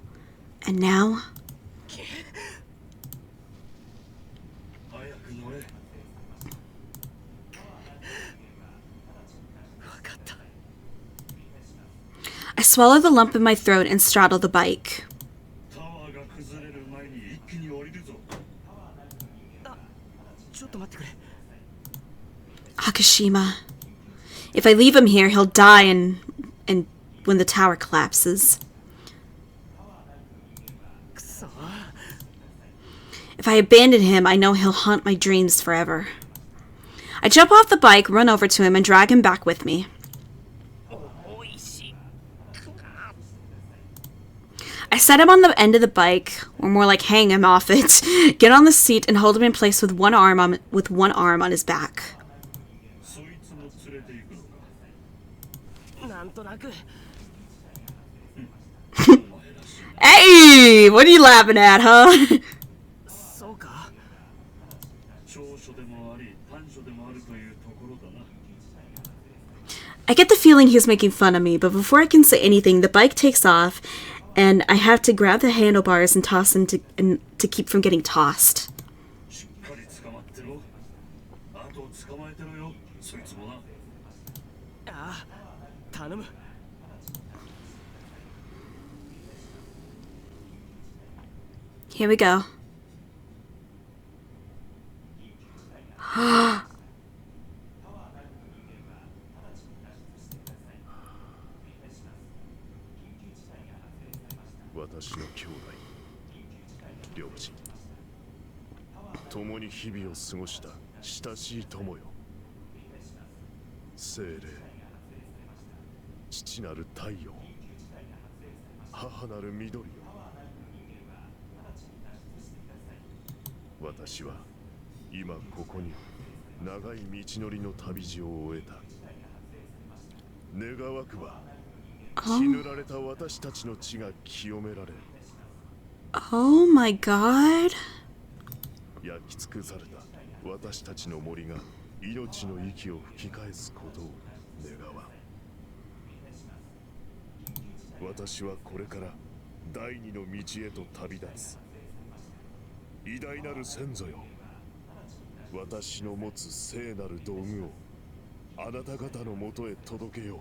And now... I swallow the lump in my throat and straddle the bike. Akashima. If I leave him here, he'll die and when the tower collapses. If I abandon him, I know he'll haunt my dreams forever. I jump off the bike, run over to him, and drag him back with me. I set him on the end of the bike, or more like hang him off it, get on the seat, and hold him in place with one arm on his back. Hey! What are you laughing at, huh? I get the feeling he's making fun of me, but before I can say anything, the bike takes off, and I have to grab the handlebars and toss him to keep from getting tossed. 頼む。 Here we go. 私の兄弟両親共に日々を過ごした親しい友よ。精霊、父なる太陽、母なる緑よ。私は今ここに長い道のりの旅路を終えた。願わくば血塗られた私たちの血が清められ、 Oh my god. 焼き尽くされた私たちの森が命の息を吹き返すことを願わん。私はこれから第二の道へと旅立つ。偉大なる先祖よ、私の持つ聖なる道具をあなた方のもとへ届けよ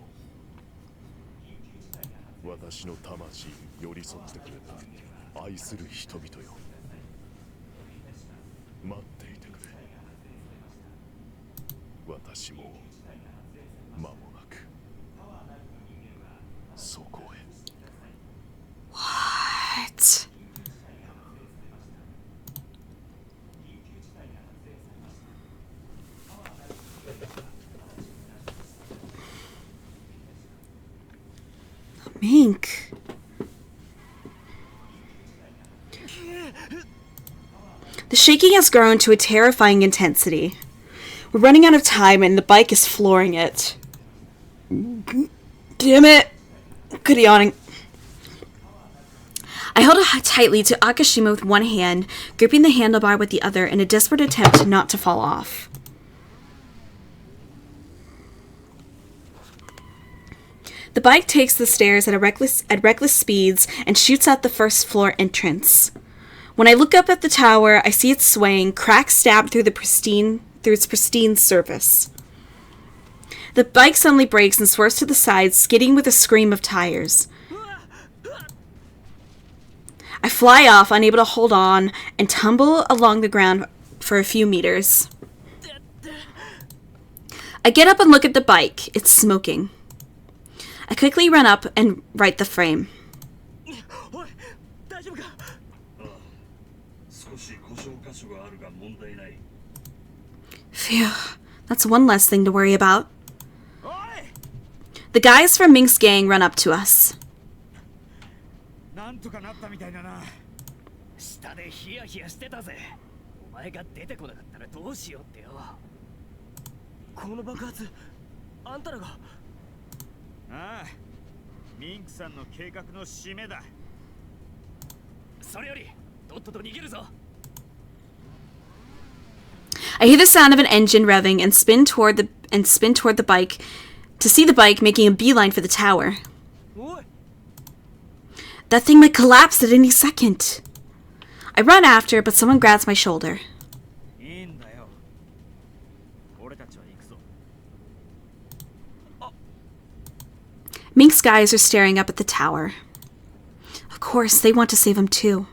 う。私の魂に寄り添ってくれた愛する人々よ、待っていてくれ。私も間もなくそこへ。 What? Mink. The shaking has grown to a terrifying intensity. We're running out of time and the bike is flooring it. Damn it! Good yawning. I held tightly to Akashima with one hand, gripping the handlebar with the other in a desperate attempt not to fall off. The bike takes the stairs at reckless speeds and shoots out the first floor entrance. When I look up at the tower, I see it swaying, cracks stabbed through its pristine surface. The bike suddenly brakes and swerves to the side, skidding with a scream of tires. I fly off, unable to hold on, and tumble along the ground for a few meters. I get up and look at the bike. It's smoking. I quickly run up and right the frame. Phew, that's one less thing to worry about. The guys from Mink's gang run up to us. なんとかなったみたいだな。下でヒヤヒヤしてたぜ。お前が出てこなかったらどうしようってよ。この爆発、あんたらが。ああ、ミンクさんの計画の締めだ。それより、とっとと逃げるぞ。 I hear the sound of an engine revving and spin toward the bike to see the bike making a beeline for the tower. That thing might collapse at any second. I run after, but someone grabs my shoulder. Mink's guys are staring up at the tower. Of course, they want to save him too.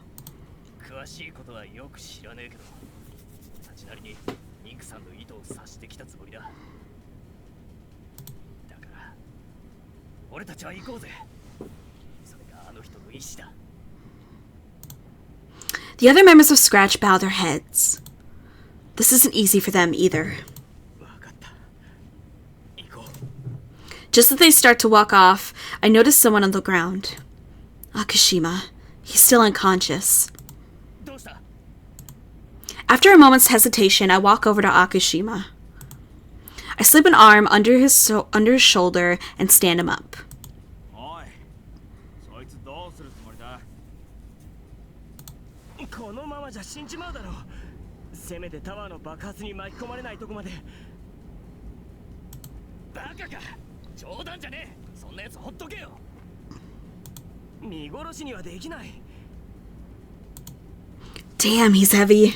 The other members of Scratch bow their heads. This isn't easy for them either. Just as they start to walk off, I notice someone on the ground. Akashima. He's still unconscious. After a moment's hesitation, I walk over to Akashima. I slip an arm under his shoulder and stand him up. Damn, he's heavy.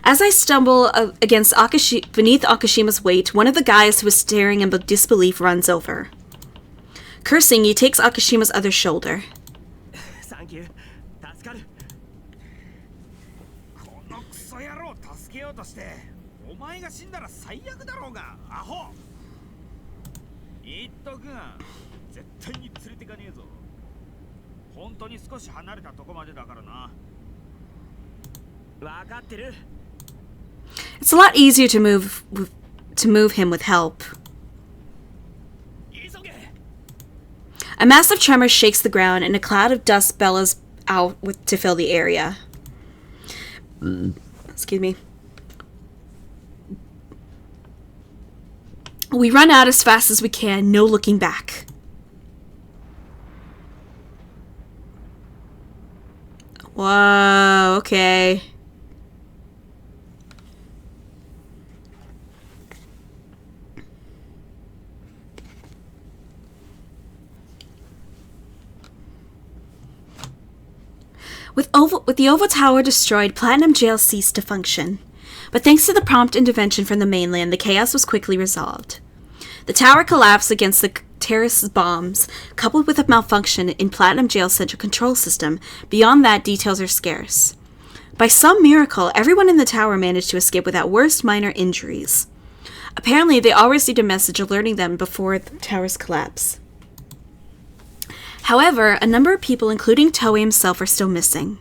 As I stumble beneath Akashima's weight, one of the guys who was staring in disbelief runs over. Cursing, he takes Akashima's other shoulder. サンキュー助かるこのクソ野郎を助けようとしてお前が死んだら最悪だろうがアホ言っとくが絶対に連れてかねえぞ本当に少し離れたとこまでだからな分かってる It's a lot easier to move him with help. 急げ A massive tremor shakes the ground, and a cloud of dust bellows out to fill the area. Excuse me. We run out as fast as we can, no looking back. Whoa, okay. With the Oval Tower destroyed, Platinum Jail ceased to function. But thanks to the prompt intervention from the mainland, the chaos was quickly resolved. The tower collapsed against the terrorists' bombs, coupled with a malfunction in Platinum Jail's central control system. Beyond that, details are scarce. By some miracle, everyone in the tower managed to escape without worst minor injuries. Apparently, they all received a message alerting them before the tower's collapse. However, a number of people, including Toei himself, are still missing.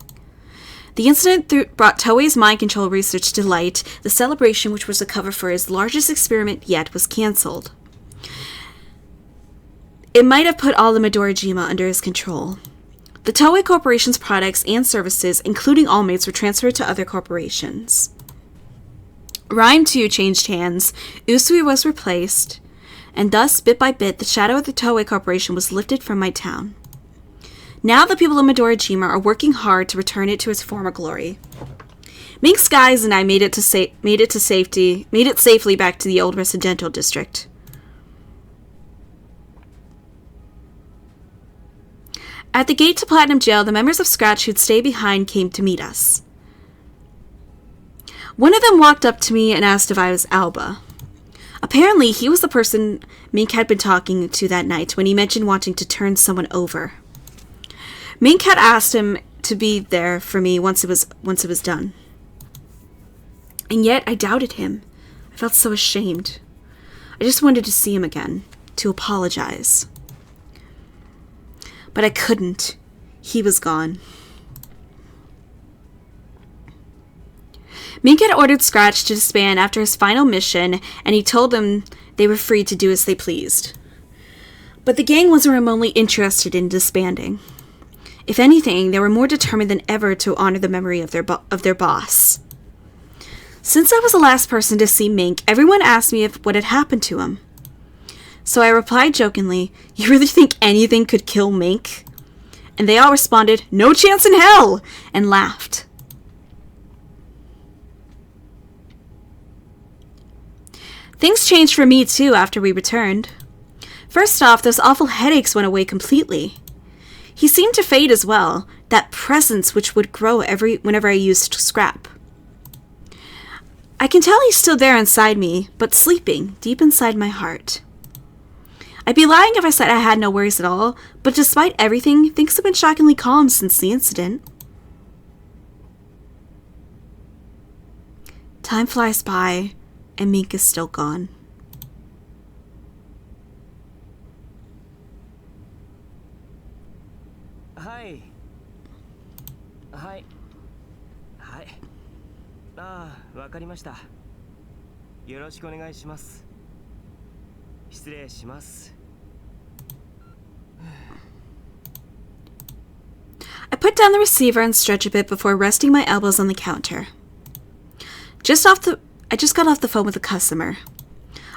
The incident brought Toei's mind control research to light. The celebration, which was a cover for his largest experiment yet, was cancelled. It might have put all the Midorajima under his control. The Toei Corporation's products and services, including All Mates, were transferred to other corporations. Rhyme, too, changed hands. Usui was replaced, and thus, bit by bit, the shadow of the Toei Corporation was lifted from my town. Now the people of Midorajima are working hard to return it to its former glory. Mink's guys and I made it safely back to the old residential district. At the gate to Platinum Jail, the members of Scratch who'd stay behind came to meet us. One of them walked up to me and asked if I was Alba. Apparently, he was the person Mink had been talking to that night when he mentioned wanting to turn someone over. Mink had asked him to be there for me once it was done. And yet, I doubted him. I felt so ashamed. I just wanted to see him again, to apologize. But I couldn't. He was gone. Mink had ordered Scratch to disband after his final mission, and he told them they were free to do as they pleased. But the gang wasn't remotely interested in disbanding. If anything, they were more determined than ever to honor the memory of their boss. Since I was the last person to see Mink, everyone asked me what had happened to him. So I replied jokingly, "You really think anything could kill Mink?" And they all responded, "No chance in hell!" and laughed. Things changed for me, too, after we returned. First off, those awful headaches went away completely. He seemed to fade as well, that presence which would grow whenever I used scrap. I can tell he's still there inside me, but sleeping, deep inside my heart. I'd be lying if I said I had no worries at all, but despite everything, things have been shockingly calm since the incident. Time flies by, and Mink is still gone. Hi. Hi. Hi. ああ、わかりました。よろしくお願いします。失礼します。I put down the receiver and stretch a bit before resting my elbows on the counter. I just got off the phone with a customer.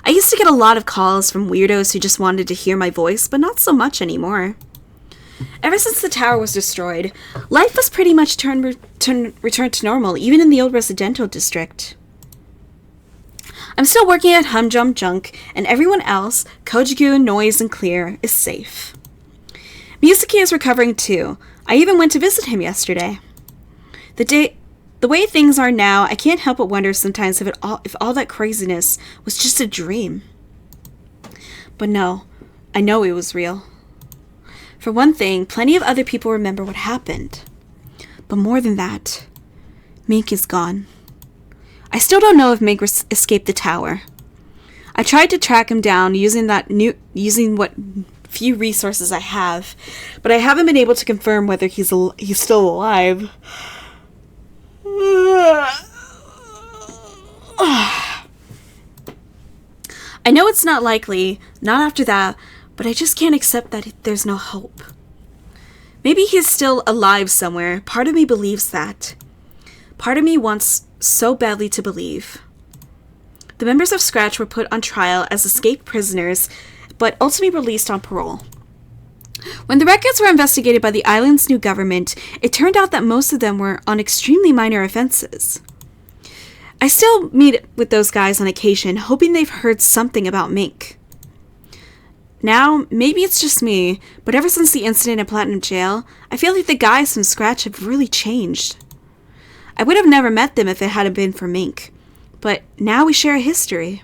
I used to get a lot of calls from weirdos who just wanted to hear my voice, but not so much anymore. Ever since the tower was destroyed, life was pretty much returned to normal, even in the old residential district. I'm still working at Humjum Junk, and everyone else, Kojigu, Noise, and Clear, is safe. Mizuki is recovering too. I even went to visit him yesterday. The way things are now, I can't help but wonder sometimes if all that craziness was just a dream. But no, I know it was real. For one thing, plenty of other people remember what happened. But more than that, Mink is gone. I still don't know if Mink escaped the tower. I tried to track him down using what few resources I have, but I haven't been able to confirm whether he's still alive. I know it's not likely, not after that, but I just can't accept that there's no hope. Maybe he's still alive somewhere. Part of me believes that. Part of me wants so badly to believe. The members of Scratch were put on trial as escaped prisoners, but ultimately released on parole. When the records were investigated by the island's new government, it turned out that most of them were on extremely minor offenses. I still meet with those guys on occasion, hoping they've heard something about Mink. Now, maybe it's just me, but ever since the incident in Platinum Jail, I feel like the guys from Scratch have really changed. I would have never met them if it hadn't been for Mink, but now we share a history.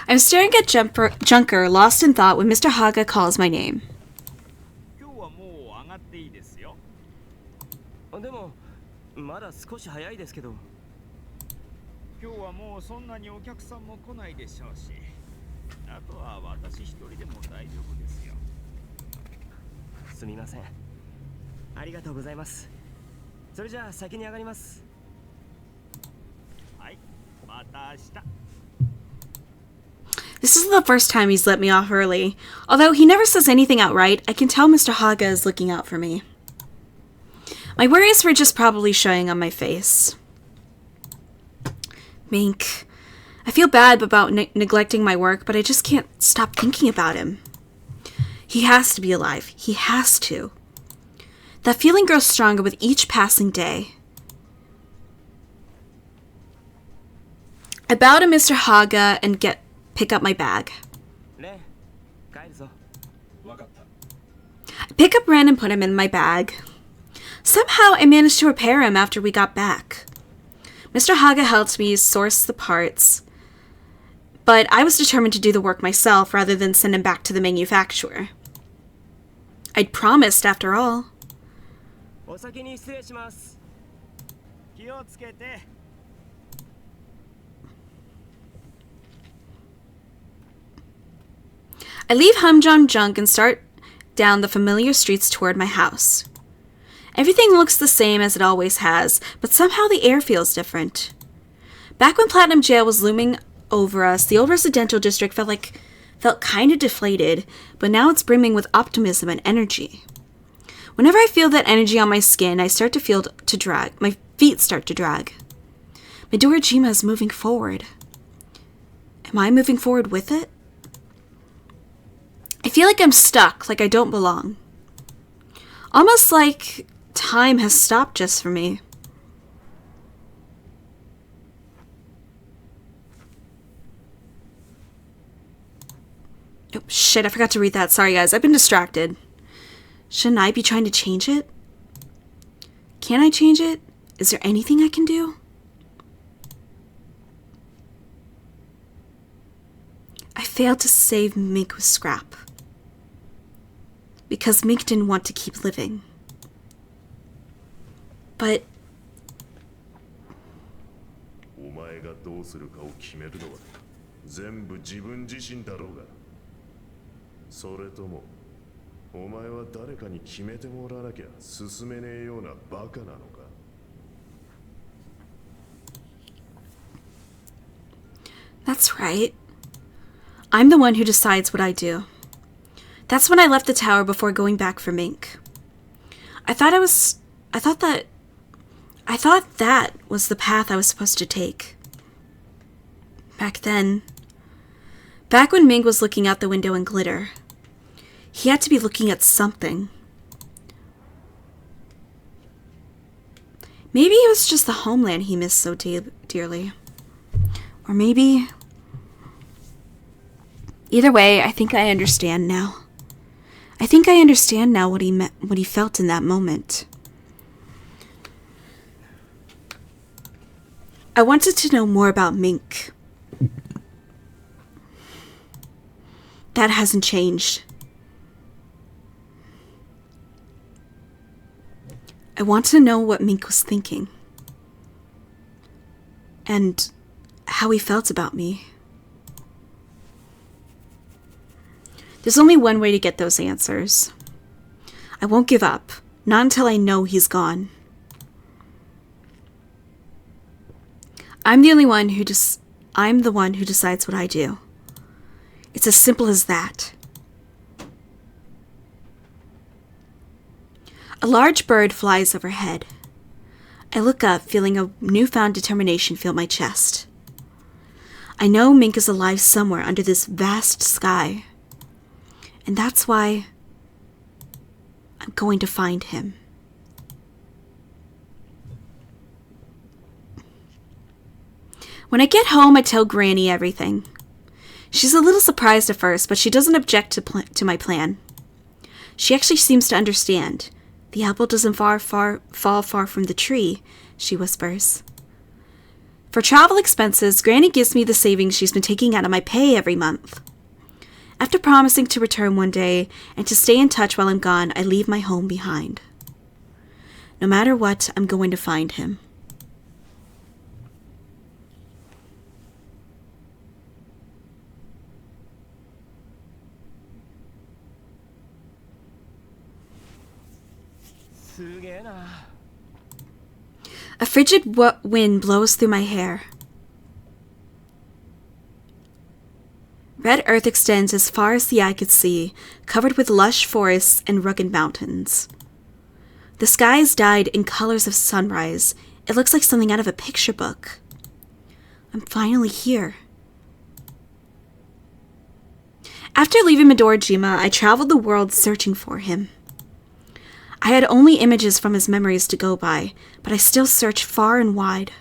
I'm staring at Junker, lost in thought, when Mr. Haga calls my name. This is the first time he's let me off early. Although he never says anything outright, I can tell Mr. Haga is looking out for me. My worries were just probably showing on my face. Mink. I feel bad about neglecting my work, but I just can't stop thinking about him. He has to be alive. He has to. That feeling grows stronger with each passing day. I bow to Mr. Haga and pick up my bag. I pick up Ren and put him in my bag. Somehow I managed to repair him after we got back. Mr. Haga helped me source the parts, but I was determined to do the work myself rather than send him back to the manufacturer. I'd promised, after all. お先に失礼します。気をつけて。I leave humdrum junk and start down the familiar streets toward my house. Everything looks the same as it always has, but somehow the air feels different. Back when Platinum Jail was looming over us, the old residential district felt kind of deflated, but now it's brimming with optimism and energy. Whenever I feel that energy on my skin, my feet start to drag. Midorajima is moving forward. Am I moving forward with it? I feel like I'm stuck, like I don't belong. Almost like time has stopped just for me. Oh, shit, I forgot to read that. Sorry, guys. I've been distracted. Shouldn't I be trying to change it? Can I change it? Is there anything I can do? I failed to save Mink with Scrap. Because Mink didn't want to keep living. But... お前がどうするかを決めるのは全部自分自身だろうが。それともお前は誰かに決めてもらわなきゃ進めねえようなバカなのか。That's right. I'm the one who decides what I do. That's when I left the tower before going back for Mink. I thought that was the path I was supposed to take. Back then. Back when Mink was looking out the window in glitter. He had to be looking at something. Maybe it was just the homeland he missed so dearly. Or maybe... Either way, I think I understand now. I think I understand now what he felt in that moment. I wanted to know more about Mink. That hasn't changed. I want to know what Mink was thinking. And how he felt about me. There's only one way to get those answers. I won't give up, not until I know he's gone. I'm the one who decides what I do. It's as simple as that. A large bird flies overhead. I look up, feeling a newfound determination fill my chest. I know Mink is alive somewhere under this vast sky. And that's why I'm going to find him. When I get home, I tell Granny everything. She's a little surprised at first, but she doesn't object to my plan. She actually seems to understand. The apple doesn't fall far from the tree, she whispers. For travel expenses, Granny gives me the savings she's been taking out of my pay every month. After promising to return one day and to stay in touch while I'm gone, I leave my home behind. No matter what, I'm going to find him. A frigid wind blows through my hair. Red earth extends as far as the eye could see, covered with lush forests and rugged mountains. The sky is dyed in colors of sunrise. It looks like something out of a picture book. I'm finally here. After leaving Midorajima, I traveled the world searching for him. I had only images from his memories to go by, but I still searched far and wide.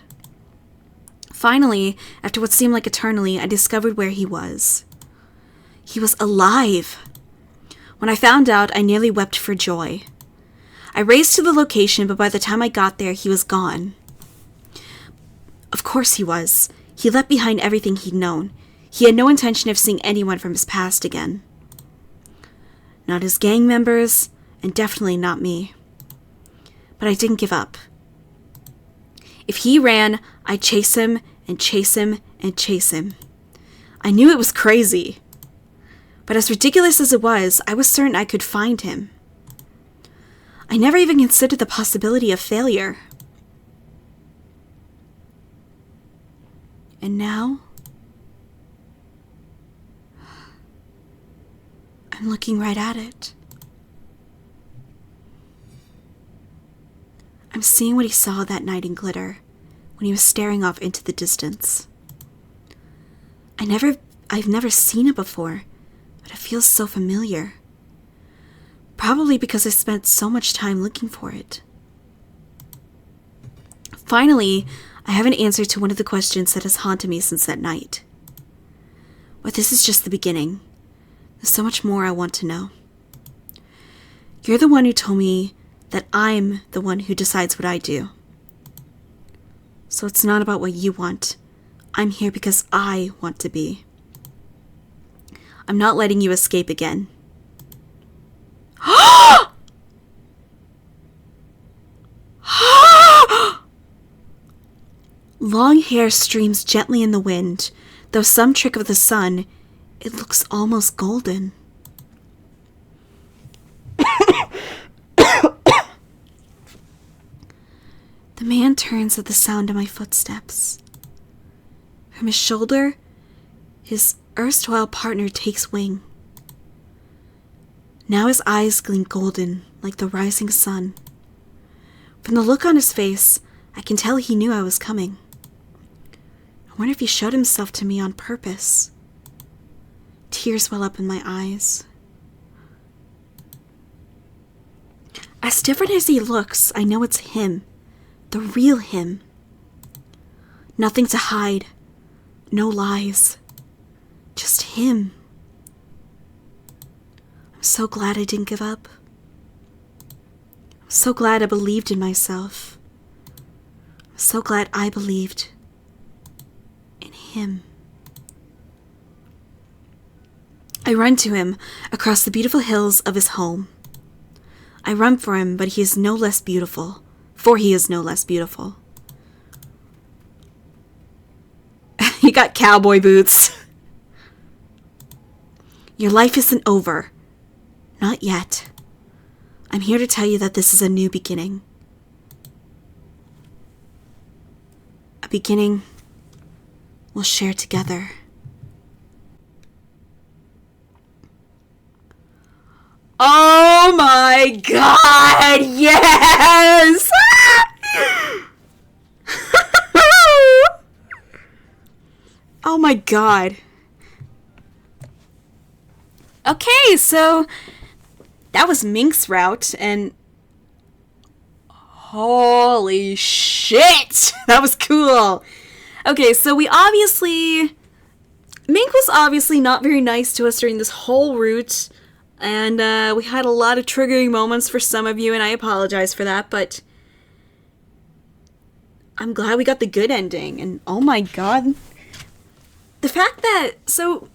Finally, after what seemed like eternity, I discovered where he was. He was alive! When I found out, I nearly wept for joy. I raced to the location, but by the time I got there, he was gone. Of course he was. He left behind everything he'd known. He had no intention of seeing anyone from his past again. Not his gang members, and definitely not me. But I didn't give up. If he ran, I'd chase him and chase him and chase him. I knew it was crazy. But as ridiculous as it was, I was certain I could find him. I never even considered the possibility of failure. And now, I'm looking right at it. I'm seeing what he saw that night in Glitter, when he was staring off into the distance. I've never seen it before, but it feels so familiar. Probably because I spent so much time looking for it. Finally, I have an answer to one of the questions that has haunted me since that night. But this is just the beginning. There's so much more I want to know. You're the one who told me that I'm the one who decides what I do. So it's not about what you want. I'm here because I want to be. I'm not letting you escape again. Long hair streams gently in the wind, though some trick of the sun, it looks almost golden. The man turns at the sound of my footsteps. From his shoulder, his erstwhile partner takes wing. Now his eyes gleam golden like the rising sun. From the look on his face, I can tell he knew I was coming. I wonder if he showed himself to me on purpose. Tears well up in my eyes. As different as he looks, I know it's him. The real him. Nothing to hide. No lies. Just him. I'm so glad I didn't give up. I'm so glad I believed in myself. I'm so glad I believed in him. I run to him across the beautiful hills of his home. I run for him, but he is no less beautiful. For he is no less beautiful. He got cowboy boots. Your life isn't over. Not yet. I'm here to tell you that this is a new beginning. A beginning we'll share together. Oh my god, yes! Oh my god. Okay, so that was Mink's route, and holy shit! That was cool! Okay, so Mink was obviously not very nice to us during this whole route, and we had a lot of triggering moments for some of you, and I apologize for that, but I'm glad we got the good ending, and oh my god. The fact that, so,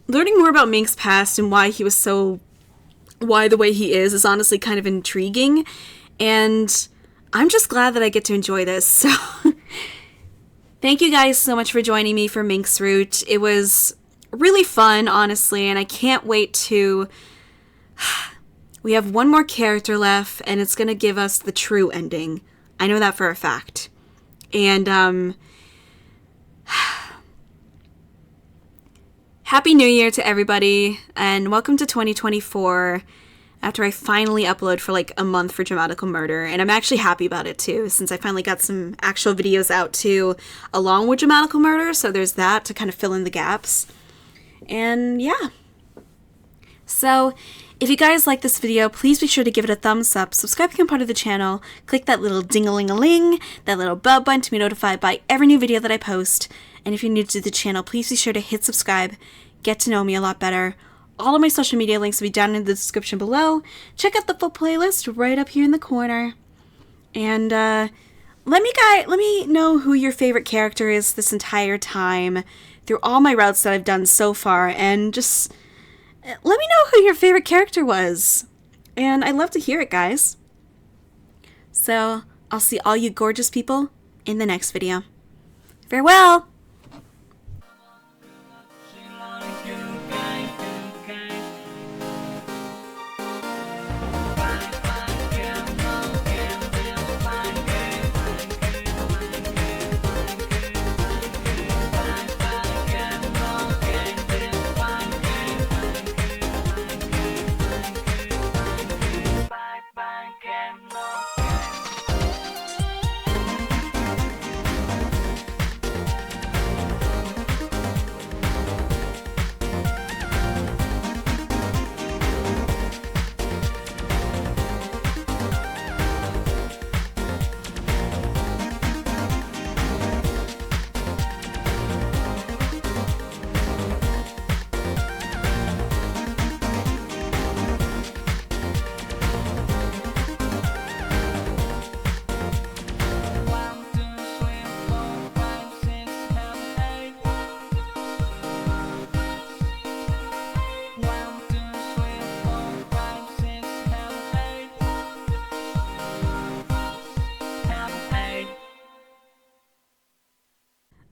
learning more about Mink's past and why the way he is honestly kind of intriguing, and I'm just glad that I get to enjoy this, so thank you guys so much for joining me for Mink's route. It was really fun, honestly, and I can't wait to... We have one more character left, and it's gonna give us the true ending. I know that for a fact. And, Happy New Year to everybody, and welcome to 2024, after I finally upload for like a month for Dramatical Murder, and I'm actually happy about it too, since I finally got some actual videos out too, along with Dramatical Murder, so there's that to kind of fill in the gaps. And yeah. So, if you guys like this video, please be sure to give it a thumbs up, subscribe to become part of the channel, click that little ding-a-ling-a-ling, that little bell button to be notified by every new video that I post, and if you're new to the channel, please be sure to hit subscribe, get to know me a lot better. All of my social media links will be down in the description below. Check out the full playlist right up here in the corner. And let me know who your favorite character is this entire time through all my routes that I've done so far, and just let me know who your favorite character was. And I'd love to hear it, guys. So, I'll see all you gorgeous people in the next video. Farewell!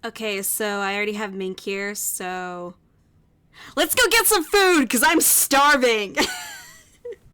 Okay, so I already have Mink here, so let's go get some food, because I'm starving!